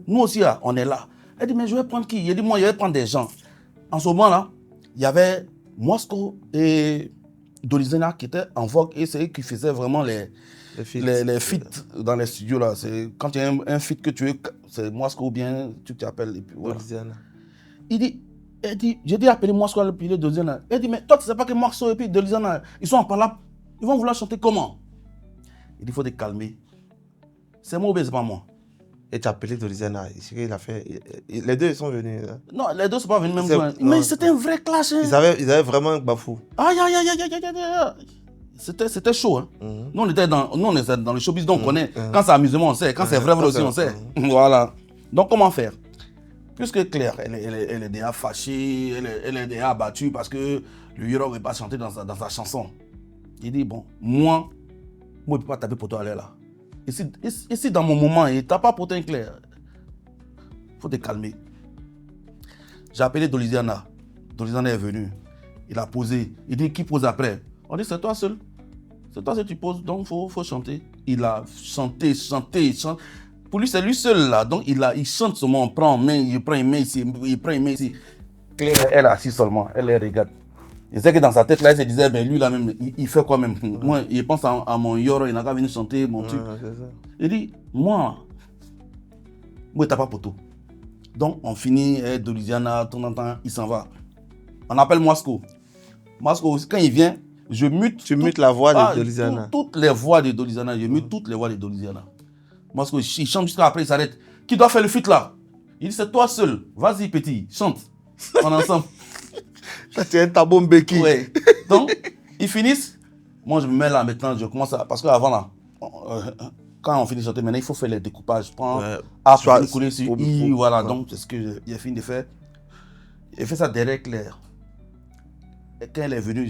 S1: Nous aussi là, on est là. Elle dit, mais je vais prendre qui? Il dit, moi, je vais prendre des gens. En ce moment-là, il y avait Mosco et Dolizena qui étaient en vogue et c'est eux qui faisaient vraiment les feats dans les studios là. Quand il y a un feat que tu veux, c'est Mosco ou bien tu t'appelles. Et puis voilà. Elle dit, j'ai dit appeler Mosco le pilote de Dolizena. Elle dit, mais toi tu sais pas que Mosco et puis Dolizena, ils sont en parlable. Ils vont vouloir chanter comment? Il dit, il faut te calmer. C'est moi ou bien c'est pas moi?
S2: Et tu as appelé Dolizena. Il a fait... Les deux ils sont venus.
S1: Non, les deux ne sont pas venus même jour. Mais c'était un vrai clash. Hein.
S2: Ils avaient vraiment un bafou.
S1: Aïe. C'était chaud. Hein. Nous, on était dans le showbiz, donc on connaît. Quand c'est amusement, on sait. Quand c'est vrai aussi, on sait. Voilà. Donc, comment faire? Puisque Claire, elle est déjà fâchée, elle est déjà abattue parce que le Yoro ne veut pas chanter dans sa chanson. Il dit, bon, moi, je ne peux pas taper pour toi aller là. Ici, dans mon moment, il ne t'a pas porté un Claire. Il faut te calmer. J'ai appelé Dolizena. Dolizena est venu. Il a posé. Il dit, qui pose après? On dit, c'est toi seul. C'est toi seul qui poses, donc il faut chanter. Il a chanté. Pour lui, c'est lui seul là. Donc il chante seulement, on prend en main, il prend une main ici, il prend une main ici. Claire, elle est assise seulement, elle les regarde. Il sait que dans sa tête là, il se disait, ben lui là même, il fait quoi même? Moi, il pense à mon Yoro, il n'a qu'à venir chanter mon truc. Il dit, moi, t'as pas poteau. Donc on finit, Dolizena, de temps en temps, il s'en va. On appelle Mosco. Mosco, quand il vient, je mute.
S2: Tu mutes la voix de Dolizena.
S1: Toutes les voix de Dolizena, je mute toutes les voix de Dolizena. Mosco, il chante jusqu'à après, il s'arrête. Qui doit faire le feat là? Il dit, c'est toi seul. Vas-y petit, chante. On est ensemble.
S2: Tu es un tabou béki.
S1: Ouais. Donc, ils finissent. Moi, je me mets là maintenant, je commence à... Parce qu'avant là, quand on finit de chanter, maintenant, il faut faire les découpages. Je prends A pour couler sur I, voilà. Donc, c'est ce que j'ai fini de faire. J'ai fait ça derrière Claire. Et quand elle est venue,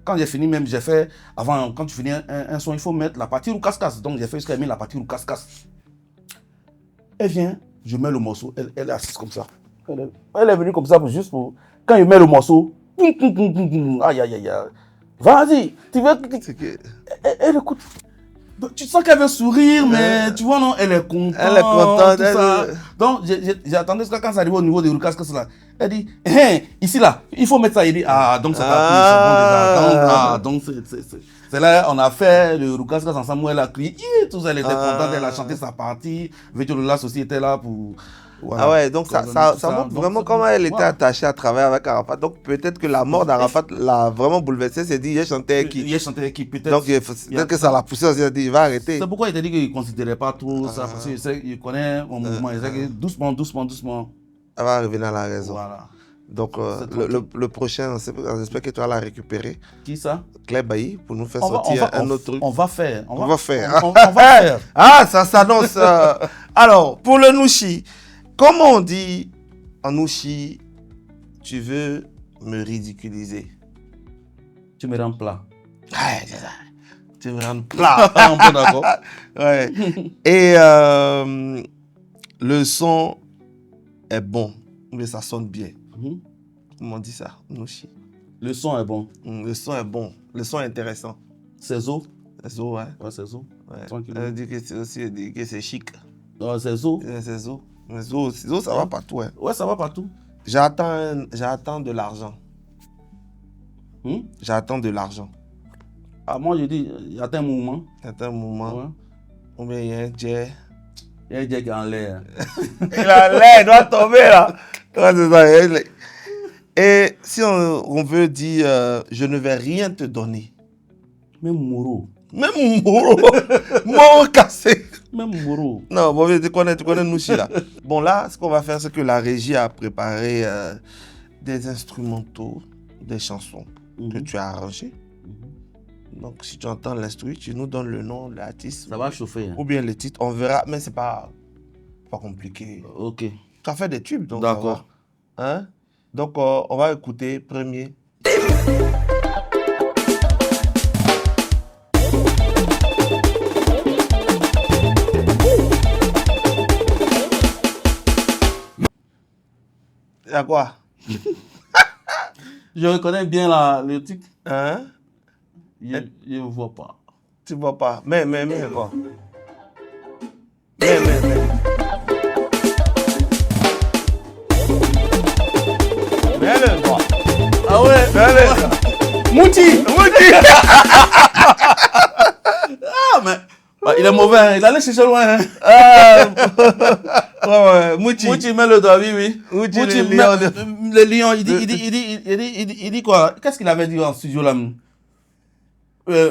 S1: quand j'ai fini même, j'ai fait, avant, quand tu finis un son, il faut mettre la partie ou casse-casse. Donc j'ai fait jusqu'à mettre la partie ou casse-casse. Elle vient, je mets le morceau, elle est assise comme ça. Elle est venue comme ça juste pour... Quand je mets le morceau, aïe, aïe, aïe, aïe. Vas-y, tu veux... Elle écoute. Tu sens qu'elle veut sourire, mais tu vois, non, elle est contente.
S2: Elle est contente.
S1: Tout ça. Donc, j'ai attendu quand ça arrive au niveau de Rukas, que cela. Elle dit, ici, là, il faut mettre ça. Il dit, donc ça t'a plu, c'est bon déjà. Donc, c'est là, on a fait le Rukas ensemble, où elle a crié, tout ça, elle était contente, elle a chanté sa partie. Vétiolas aussi était là pour...
S2: Voilà. Ah ouais, donc ça montre vraiment comment elle était attachée à travailler avec Arafat. Donc peut-être que la mort d'Arafat l'a vraiment bouleversée. Elle s'est dit, il chantait qui.
S1: Il chantait qui, peut-être.
S2: Donc peut-être que ça l'a poussé, elle s'est dit, il va arrêter.
S1: C'est pourquoi il t'a dit qu'il ne considérait pas trop ça, parce qu'il connaît mon mouvement. Il sait que doucement.
S2: Elle va revenir à la raison.
S1: Voilà.
S2: Donc le prochain, on espère que tu vas la récupérer.
S1: Qui ça?
S2: Claire Bailly, pour nous faire sortir un autre truc.
S1: On va faire.
S2: On va faire.
S1: Ah,
S2: ça s'annonce. Alors, pour le Nouchi, comment on dit en Nouchi, tu veux me ridiculiser?
S1: Tu me rends plat.
S2: Ouais, c'est ça. Tu me rends plat.
S1: On peut d'accord.
S2: Ouais. Et le son est bon, mais ça sonne bien. Comment on dit ça, Nouchi?
S1: Le son est bon.
S2: Le son est bon. Le son est intéressant.
S1: C'est zo.
S2: C'est zo, ouais.
S1: Ouais, c'est zo.
S2: Ouais.
S1: Tranquille.
S2: Elle dit que c'est aussi que c'est chic.
S1: Non, c'est zo.
S2: C'est zo. Mais zo, ça va partout. Ouais,
S1: ouais, ça va partout.
S2: J'attends de l'argent. J'attends de l'argent.
S1: Ah, moi, je dis, il y a un mouvement.
S2: Il y a un mouvement. Ouais. Ou bien il y a un jet.
S1: Il y a un jet qui est en l'air.
S2: Il est en l'air, il doit tomber là. Ouais, c'est ça. Et si on veut dire, je ne vais rien te donner.
S1: Même Moro.
S2: Moro cassé.
S1: Même Moro.
S2: Non, bon, tu connais Nouchi là. Bon, là, ce qu'on va faire, c'est que la régie a préparé des instrumentaux, des chansons que tu as arrangées. Donc, si tu entends l'instru, tu nous donnes le nom de l'artiste.
S1: Ça va chauffer. Hein.
S2: Ou bien le titre, on verra, mais c'est pas compliqué.
S1: Ok.
S2: Tu as fait des tubes, donc.
S1: D'accord.
S2: Hein? Donc, on va écouter premier. Il y a quoi?
S1: Je reconnais bien le titre.
S2: Hein?
S1: Je ne vois pas.
S2: Tu vois pas. Mais quoi? Mais. Mais quoi?
S1: Ah ouais?
S2: Mais
S1: Mouti! Ah, mais... Bah, il est mauvais, hein. Il allait chercher loin. Hein.
S2: Ouais, Mouti.
S1: Mouti, mets le doigt, oui.
S2: Mouti,
S1: le lion, il dit quoi? Qu'est-ce qu'il avait dit en studio là?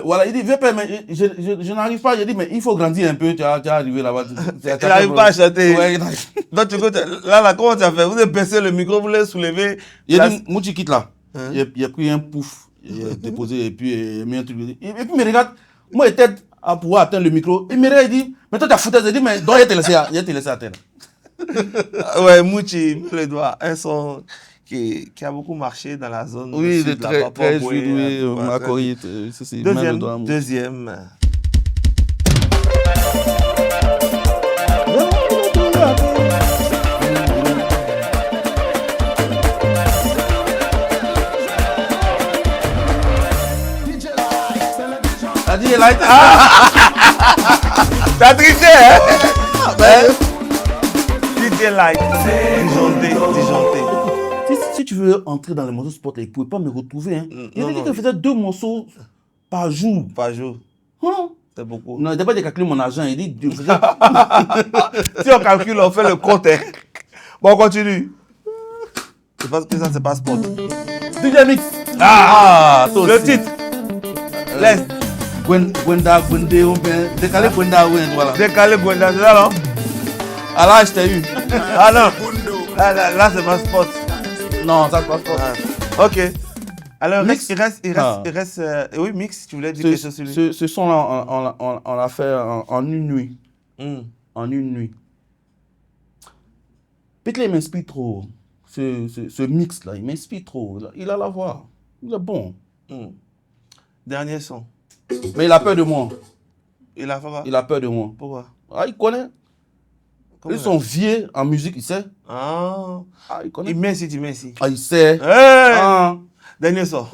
S1: Voilà, il dit, je n'arrive pas. J'ai dit, mais il faut grandir un peu. Tu es arrivé là-bas.
S2: Il n'arrive pas à chanter.
S1: Ouais,
S2: donc, tu écoutes, là, comment tu as fait? Vous avez baissé le micro, vous l'avez soulevé.
S1: Il a dit, Mouti quitte là. Il a pris un pouf, il a déposé et puis il a mis un truc. Et puis il me regarde, moi, il était à pouvoir atteindre le micro. Il me regarde, il dit, mais toi, tu as foutu. Il dit, mais donc, il te laissé à terre.
S2: Ouais, Mouti, le doigt, un son qui a beaucoup marché dans la zone.
S1: Oui, de très joué, oui, Macori.
S2: Deuxième.
S1: DJ Light.
S2: T'as triché, hein? DJ Light. Disjoncté.
S1: Si tu veux entrer dans les morceaux sport, il ne pouvait pas me retrouver. Hein. Il a dit qu'il faisait 2 morceaux par jour. Hein?
S2: C'est beaucoup.
S1: Non, il n'a pas de calculer mon argent. Il dit...
S2: Si on calcule, on fait le compte. Hein. Bon, on continue. Je pense que ça, c'est pas sport.
S1: DJ Mix.
S2: Le titre. Laisse.
S1: Gwenda, décalé Gwenda, voilà.
S2: Décalé Gwenda, c'est ça, non?
S1: Ah là, je t'ai eu.
S2: Ah non. Là, c'est pas sport.
S1: Non, ça, c'est pas sport.
S2: Ok. Alors,
S1: Mix.
S2: il reste oui, Mix, tu voulais dire quelque chose sur lui?
S1: Ce son-là, on l'a fait en une nuit. En une nuit. Petley m'inspire trop. Ce mix-là, il m'inspire trop. Il a la voix. Il est bon.
S2: Dernier son.
S1: Mais il a peur de moi.
S2: Il a fait quoi?
S1: Il a peur de moi.
S2: Pourquoi?
S1: Ah, il connaît.
S2: Comment
S1: Ils
S2: ça?
S1: sont vieux en musique, il sait.
S2: Ah,
S1: Ah, il connaît.
S2: il met ici, tu mets ici.
S1: Ah, il sait.
S2: Hey!
S1: Ah.
S2: Dernier son.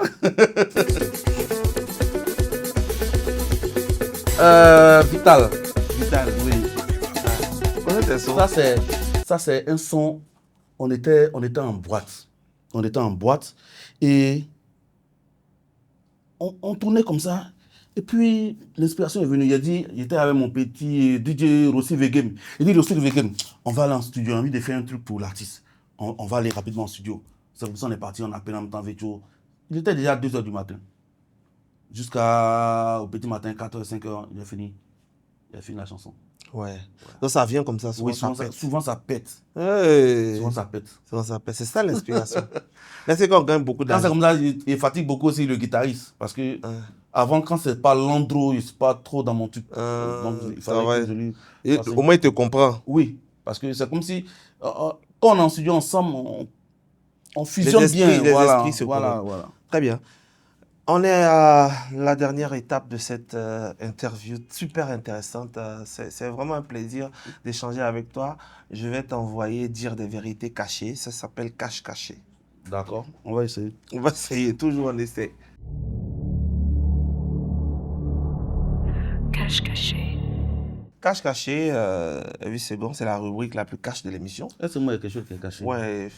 S1: Vital.
S2: Vital.
S1: Oui.
S2: Connais tes sons?
S1: Ça, c'est un son. On était en boîte. On était en boîte et on tournait comme ça. Et puis, l'inspiration est venue. Il a dit, j'étais avec mon petit DJ Rossi Vegem. Il dit, Rossi Vegem, on va aller en studio. On a envie de faire un truc pour l'artiste. On va aller rapidement en studio. C'est pour ça qu'on est parti, on appelle en même temps Vecho. Il était déjà 2h du matin. Jusqu'au petit matin, 4h, 5h, il a fini la chanson.
S2: Ouais. Donc ça vient comme ça, souvent
S1: Oui,
S2: ça
S1: souvent
S2: pète.
S1: souvent ça pète.
S2: Hey.
S1: Souvent ça pète.
S2: Souvent ça pète. C'est ça l'inspiration. Là, c'est qu'on gagne beaucoup
S1: Quand c'est
S2: d'argent.
S1: comme ça, il fatigue beaucoup aussi le guitariste. Parce que avant, quand c'est pas l'andro, il c'est pas trop dans mon truc. Donc il
S2: ça
S1: fallait
S2: va.
S1: que je lui
S2: Et
S1: fasse
S2: au moins, il te comprend.
S1: Oui, parce que c'est comme si quand on est en studio ensemble, on fusionne bien.
S2: Les
S1: Voilà,
S2: esprits se
S1: voilà,
S2: connectent.
S1: voilà.
S2: Très bien. On est à la dernière étape de cette interview super intéressante. C'est vraiment un plaisir d'échanger avec toi. Je vais t'envoyer dire des vérités cachées. Ça s'appelle cache caché.
S1: D'accord, on va essayer.
S2: On va essayer, toujours on essaie.
S3: Cache caché.
S2: Cache caché, oui c'est bon, c'est la rubrique la plus cache de l'émission.
S1: Est-ce que moi, il y a quelque chose qui est caché?
S2: Ouais,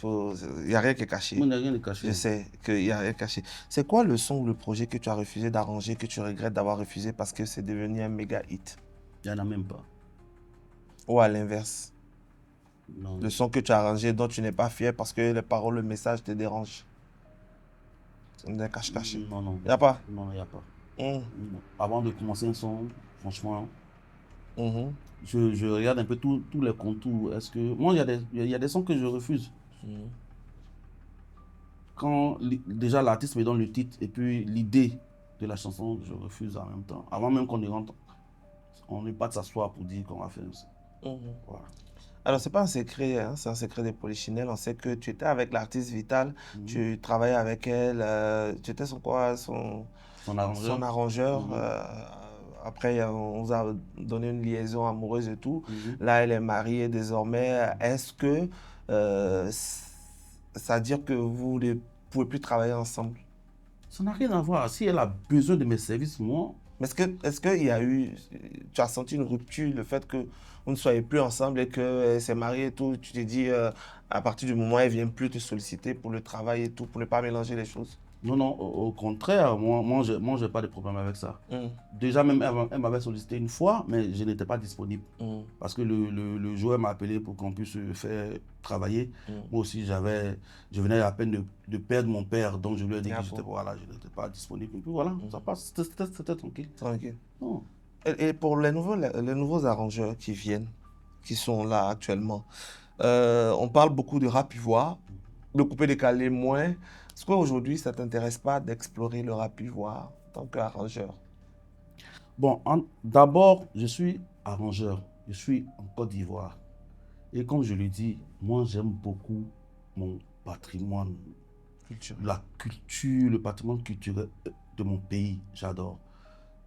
S2: il n'y a rien qui est caché.
S1: Moi, il n'y a rien de caché.
S2: Je sais qu'il n'y a rien caché. C'est quoi le son ou le projet que tu as refusé d'arranger, que tu regrettes d'avoir refusé parce que c'est devenu un méga hit?
S1: Il n'y en a même pas.
S2: Ou à l'inverse,
S1: Non.
S2: le son que tu as arrangé dont tu n'es pas fier parce que les paroles, le message te dérangent. C'est un cache-caché.
S1: Non, non.
S2: Il n'y a pas?
S1: Non, il n'y a pas.
S2: Hum,
S1: Non. Avant de commencer un son, franchement,
S2: mhm,
S1: je regarde un peu tous les contours. Est-ce que moi, il y a des sons que je refuse.
S2: mhm.
S1: Quand déjà l'artiste me donne le titre et puis l'idée de la chanson, je refuse en même temps. Avant même qu'on y rentre, on n'est pas de s'asseoir pour dire qu'on va faire ça.
S2: Mhm.
S1: Voilà.
S2: Alors, c'est pas un secret, hein, c'est un secret des Polichinelles. On sait que tu étais avec l'artiste Vital, tu travaillais avec elle, tu étais son quoi,
S1: Son
S2: son
S1: arrangeur.
S2: arrangeur.
S1: Mhm.
S2: Après, on vous a donné une liaison amoureuse et tout.
S1: Mhm.
S2: Là, elle est mariée désormais. Est-ce que ça veut dire que vous ne pouvez plus travailler ensemble?
S1: Ça n'a rien à voir. Si elle a besoin de mes services, moi,
S2: Mais est-ce qu'il y a eu, tu as senti une rupture, le fait que vous ne soyez plus ensemble et qu'elle s'est mariée et tout, tu t'es dit, à partir du moment où elle ne vient plus te solliciter pour le travail et tout, pour ne pas mélanger les choses?
S1: non, non, au contraire, moi, j'ai pas de problème avec ça.
S2: Hum,
S1: Déjà, même, elle m'avait sollicité une fois, mais je n'étais pas disponible.
S2: hum,
S1: Parce que le joueur m'a appelé pour qu'on puisse se faire travailler. Moi aussi, je venais à peine de perdre mon père, donc je lui ai dit que
S2: Ah
S1: je
S2: bon.
S1: n'étais pas disponible. Et puis voilà, ça passe, c'était tranquille.
S2: Tranquille.
S1: Non.
S2: Et pour les nouveaux arrangeurs qui viennent, qui sont là actuellement, on parle beaucoup de rap ivoire, de couper décalé moins. Est-ce qu'aujourd'hui, ça ne t'intéresse pas d'explorer le rap ivoire en tant qu'arrangeur?
S1: Bon, d'abord, je suis arrangeur. Je suis en Côte d'Ivoire. Et comme je le dis, moi, j'aime beaucoup mon patrimoine,
S2: Culture.
S1: la culture, le patrimoine culturel de mon pays. J'adore.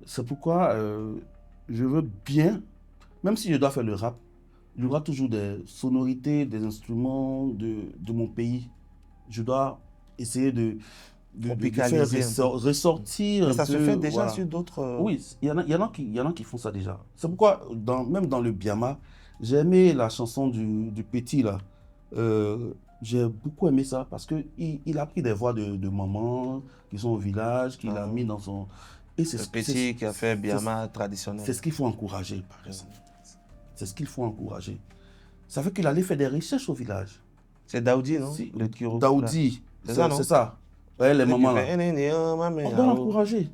S1: C'est pourquoi je veux bien, même si je dois faire le rap, il y aura toujours des sonorités, des instruments de mon pays. Je dois essayer de faire
S2: Tropicaliser un peu.
S1: ressortir
S2: Mais
S1: un
S2: ça se
S1: peu,
S2: fait déjà
S1: voilà.
S2: sur d'autres...
S1: Oui, il y en a qui font ça déjà. C'est pourquoi, même dans le Biama, j'ai aimé la chanson du Petit, là. J'ai beaucoup aimé ça parce qu'il a pris des voix de mamans qui sont au village, qu'il a mis dans son... Et
S2: Le Petit qui a fait Biama traditionnel.
S1: c'est ce qu'il faut encourager, par exemple. C'est ce qu'il faut encourager. Ça fait qu'il allait faire des recherches au village.
S2: C'est Daoudi, non?
S1: Si,
S2: Le Kiro.
S1: Daoudi,
S2: C'est ça, non?
S1: c'est ça. Ouais, les mamans là.
S2: On
S1: On doit l'encourager.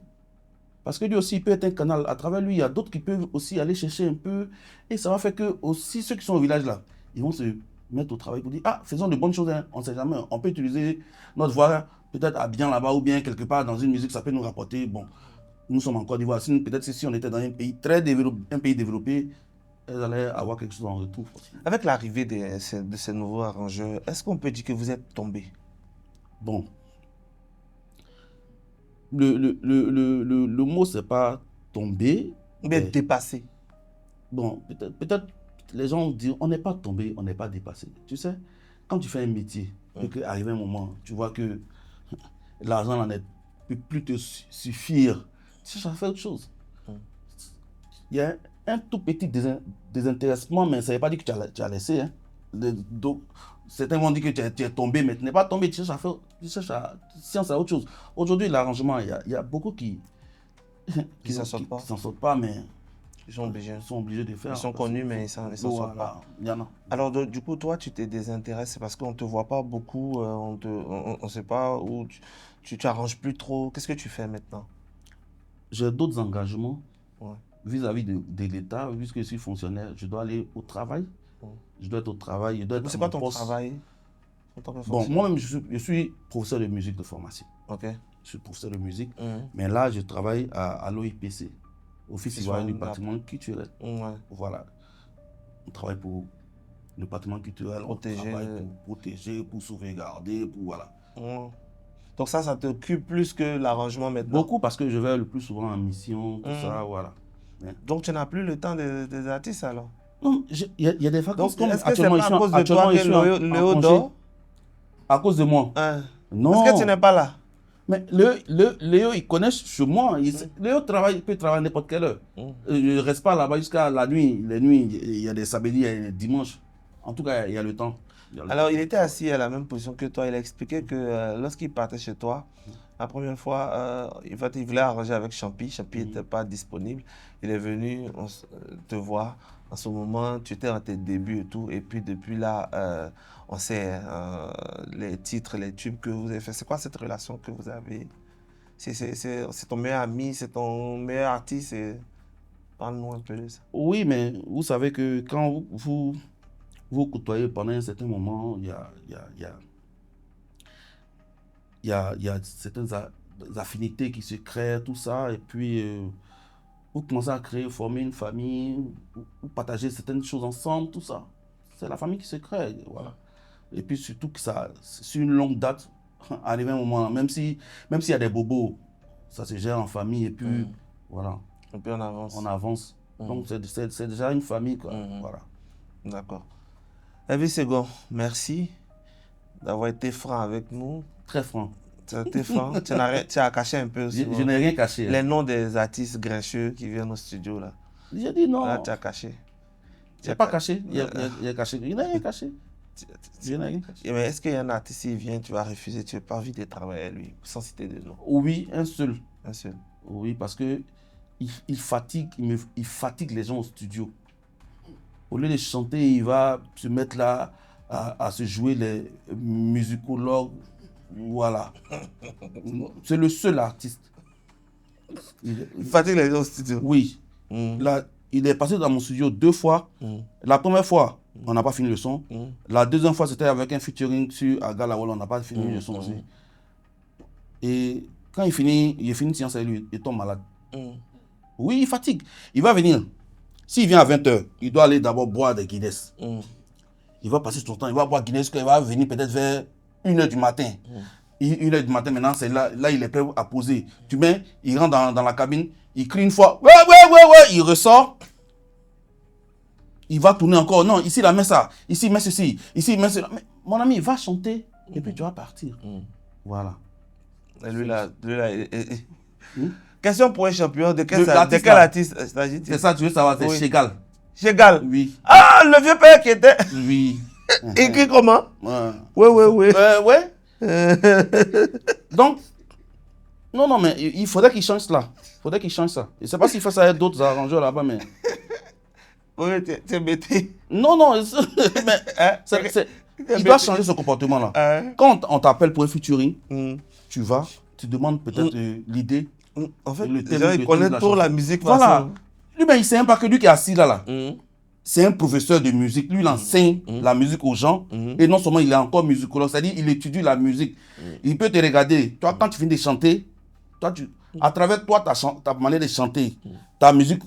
S1: Parce que lui aussi, il peut être un canal. À travers lui, il y a d'autres qui peuvent aussi aller chercher un peu. Et ça va faire que aussi ceux qui sont au village là, ils vont se mettre au travail pour dire, ah, faisons de bonnes choses, hein. On ne sait jamais. On peut utiliser notre voix peut-être à bien là-bas ou bien quelque part dans une musique, ça peut nous rapporter. Bon, nous sommes en Côte d'Ivoire. Peut-être si on était dans un pays très développé, elles allaient avoir quelque chose en retour aussi.
S2: Avec l'arrivée de ces nouveaux arrangeurs, est-ce qu'on peut dire que vous êtes tombé?
S1: Bon. Le mot, c'est pas tomber.
S2: Ou bien
S1: mais
S2: dépassé?
S1: bon, peut-être les gens disent, on n'est pas tombé, on n'est pas dépassé. Tu sais, quand tu fais un métier, et qu'arrive un moment, tu vois que l'argent n'en peut plus te suffire, tu cherches à faire autre chose. Il y a un tout petit désintéressement, mais ça ne veut pas dire que tu as laissé. Hein. Donc, certains vont dire que tu es tombé, mais tu n'es pas tombé, tu cherches à science à autre chose. Aujourd'hui, l'arrangement, il y a beaucoup qui
S2: Qui s'en sortent pas.
S1: Qui s'en sortent pas, mais
S2: Ils sont obligés.
S1: ils sont obligés de faire.
S2: Ils sont connus, mais ils s'en sortent pas.
S1: Il y en a.
S2: Alors, du coup, toi, tu te désintéresses, c'est parce qu'on ne te voit pas beaucoup, on ne sait pas où tu arranges plus trop. Qu'est-ce que tu fais maintenant?
S1: J'ai d'autres engagements
S2: Ouais.
S1: vis-à-vis de l'État, puisque je suis fonctionnaire, je dois aller au travail. Je dois être au travail.
S2: C'est quoi ton travail en tant que
S1: Bon,
S2: fonctionnaire?
S1: moi-même, je suis professeur de musique de formation.
S2: Ok.
S1: Je suis professeur de musique,
S2: Mhm.
S1: mais là, je travaille à l'OIPC, Office ivoirien du
S2: Ivoirien,
S1: patrimoine culturel.
S2: Ouais.
S1: Voilà. On travaille pour le patrimoine culturel,
S2: Protéger.
S1: on travaille pour protéger, pour sauvegarder, pour voilà.
S2: Ouais. Donc ça t'occupe plus que l'arrangement maintenant.
S1: Beaucoup parce que je vais le plus souvent en mission, tout ça, voilà. Mais-
S2: Donc tu n'as plus le temps des artistes alors?
S1: Non, il y a des vacances
S2: Donc
S1: comme
S2: est-ce que c'est pas à cause de
S1: actuellement,
S2: toi
S1: je
S2: que
S1: suis en
S2: Léo
S1: congé.
S2: dort?
S1: À cause de moi.
S2: Hein?
S1: Non.
S2: Est-ce que tu n'es pas là?
S1: Mais Léo, il connaît chez moi. Léo il peut travailler à n'importe quelle heure. Je ne reste pas là-bas jusqu'à la nuit. Les nuits, il y a des samedis, il y a des dimanches. En tout cas, il y a le temps.
S2: Alors, il était assis à la même position que toi. Il a expliqué que lorsqu'il partait chez toi, la première fois, il voulait arranger avec Champi. Champi n'était pas disponible. Il est venu te voir. En ce moment, tu étais dans tes débuts et tout. Et puis, depuis là, on sait les titres, les tubes que vous avez fait. C'est quoi cette relation que vous avez? C'est ton meilleur ami, c'est ton meilleur artiste. Parle-nous un peu de ça.
S1: Oui, mais vous savez que quand vous côtoyez pendant un certain moment, il y a certaines affinités qui se créent, tout ça, et puis vous commencez à former une famille, vous partagez certaines choses ensemble, tout ça. C'est la famille qui se crée, voilà. Et puis surtout que ça, c'est une longue date, arrivé un moment, même s'il y a des bobos, ça se gère en famille, et puis voilà.
S2: Et puis on avance.
S1: On avance. Donc c'est déjà une famille, quoi. Voilà.
S2: D'accord. Elvis Segon, merci d'avoir été franc avec nous.
S1: Très franc.
S2: Tu as été franc. Tu as caché un peu aussi.
S1: Je n'ai rien caché.
S2: Les noms des artistes grincheux qui viennent au studio là.
S1: J'ai dit non.
S2: Là, tu as caché.
S1: Tu n'as pas caché. Il a caché. Il n'a rien caché. Je n'ai rien caché.
S2: Mais est-ce qu'il y a un artiste qui vient, tu vas refuser, tu n'as pas envie de travailler avec lui, sans citer de nom?
S1: Oui, un seul.
S2: Un seul.
S1: Oui, parce que il fatigue les gens au studio. Au lieu de chanter, il va se mettre là à se jouer les musicologues. Voilà. C'est le seul artiste.
S2: Il fatigue les gens au studio.
S1: Oui. Là, il est passé dans mon studio 2 fois. La première fois, on n'a pas fini le son. La deuxième fois, c'était avec un featuring sur Agalawala, on n'a pas fini le son aussi. Et quand il finit une séance avec lui, il tombe malade. Oui, il fatigue. Il va venir. S'il vient à 20h, il doit aller d'abord boire des Guinness. Il va passer son temps, il va boire Guinness, il va venir peut-être vers 1h du matin. 1h du matin, maintenant, c'est là, il est prêt à poser. Tu mets, il rentre dans la cabine, il crie une fois, ouais, il ressort. Il va tourner encore. Non, ici, là, mets ça. Ici, mets ceci. Ici, mets cela. Mais, mon ami, il va chanter et puis tu vas partir. Voilà.
S2: Et lui, là, question pour un champion, de quel artiste s'agit-il?
S1: C'est ça, tu veux savoir, c'est Chegal.
S2: Chegal?
S1: Oui.
S2: Ah, le vieux père qui était.
S1: Oui.
S2: Écrit comment?
S1: Ouais. Donc, non, mais il faudrait qu'il change cela. Je ne sais pas s'il fait ça avec d'autres arrangeurs là-bas, mais.
S2: Oui, tu es bêté.
S1: Non, mais il doit changer ce comportement-là. Quand on t'appelle pour un featuring, tu vas, tu demandes peut-être l'idée.
S2: En fait,
S1: le
S2: déjà, il connaît pour la musique.
S1: Voilà. Lui, il ne sait même pas que lui qui est assis là. C'est un professeur de musique. Lui, il enseigne la musique aux gens. Et non seulement il est encore musicologue, c'est-à-dire il étudie la musique. Il peut te regarder. Toi, quand tu finis de chanter, à travers toi, ta manière de chanter, ta musique,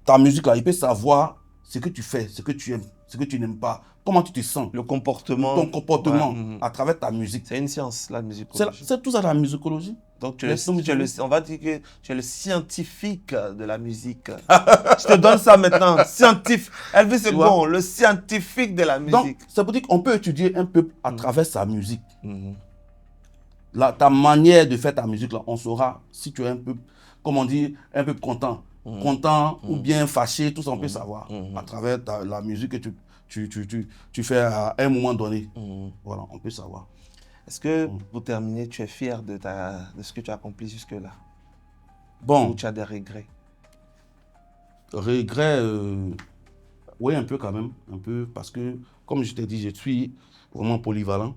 S1: ta musique là, il peut savoir ce que tu fais, ce que tu aimes, ce que tu n'aimes pas, comment tu te sens,
S2: Le comportement.
S1: ton comportement
S2: Ouais,
S1: à travers ta musique.
S2: c'est une science, la musicologie.
S1: C'est tout ça la musicologie.
S2: Donc, on va dire que tu es le scientifique de la musique. Je te donne ça maintenant. Scientifique. Elvis, c'est
S1: Tu vois?
S2: bon, le scientifique de la
S1: Donc,
S2: musique.
S1: ça veut dire qu'on peut étudier un peuple à travers sa musique.
S2: Mhm.
S1: Ta manière de faire ta musique, là, on saura si tu es un peu, comment dire, un peu content. Content ou bien fâché, tout ça, on peut savoir à travers la musique que tu fais à un moment donné. Voilà, on peut savoir.
S2: Est-ce que, pour terminer, tu es fier de ce que tu as accompli jusque-là?
S1: Bon,
S2: Ou tu as des regrets?
S1: regret, oui, un peu quand même. Un peu, parce que, comme je t'ai dit, je suis vraiment polyvalent.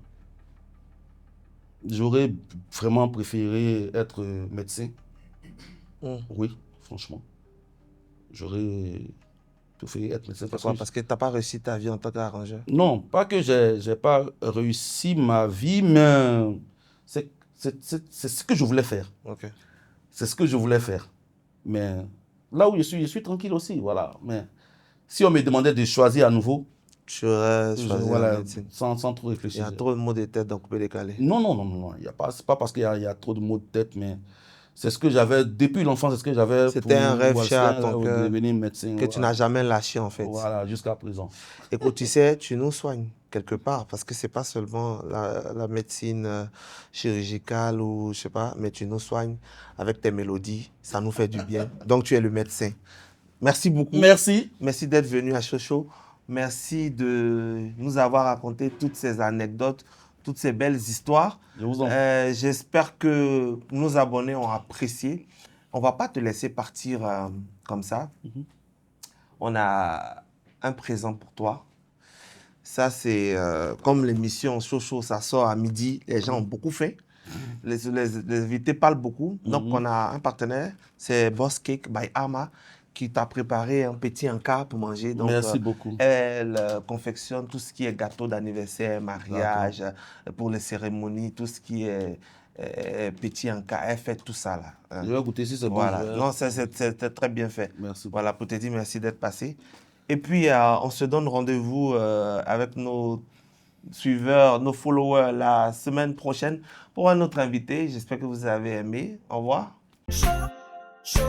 S1: J'aurais vraiment préféré être médecin. Oui, franchement. J'aurais préféré être médecin.
S2: Pourquoi? Parce que tu n'as pas réussi ta vie en tant qu'arrangeur.
S1: Non, pas que j'ai pas réussi ma vie, mais c'est ce que je voulais faire.
S2: Ok.
S1: C'est ce que je voulais faire. Mais là où je suis tranquille aussi, voilà. Mais si on me demandait de choisir à nouveau,
S2: Tu aurais choisi la
S1: voilà,
S2: médecine.
S1: sans trop
S2: Il y
S1: réfléchir.
S2: a trop de mots de tête, donc on peut décaler.
S1: Non. C'est pas parce qu'il y a trop de mots de tête, mais c'est ce que j'avais, depuis l'enfance, c'est ce que j'avais.
S2: C'était un rêve
S1: voilà,
S2: cher à
S1: c'était un
S2: ton
S1: rêve
S2: cœur
S1: de devenir médecin.
S2: que tu n'as jamais lâché en fait.
S1: Voilà, jusqu'à présent.
S2: Écoute, tu sais, tu nous soignes quelque part parce que c'est pas seulement la médecine chirurgicale ou je sais pas, mais tu nous soignes avec tes mélodies, ça nous fait du bien. Donc tu es le médecin. Merci beaucoup.
S1: Merci.
S2: Merci d'être venu à Chocho. Merci de nous avoir raconté toutes ces anecdotes, toutes ces belles histoires.
S1: Je vous en prie.
S2: J'espère que nos abonnés ont apprécié. On va pas te laisser partir comme ça. On a un présent pour toi. Ça, c'est comme l'émission Chocho, ça sort à midi. Les gens ont beaucoup fait. Les invités parlent beaucoup. Donc, on a un partenaire, c'est Boss Cake by Ama, qui t'a préparé un petit encas pour manger. Donc,
S1: Merci beaucoup.
S2: Elle confectionne tout ce qui est gâteau d'anniversaire, mariage, pour les cérémonies, tout ce qui est petit encas. Elle fait tout ça là. Hein.
S1: Je vais goûter si c'est bon.
S2: Voilà. Non, c'est très bien fait.
S1: Merci.
S2: Voilà, pour te dire merci d'être passé. Et puis, on se donne rendez-vous avec nos suiveurs, nos followers la semaine prochaine pour un autre invité. J'espère que vous avez aimé. Au revoir.
S4: Show, show.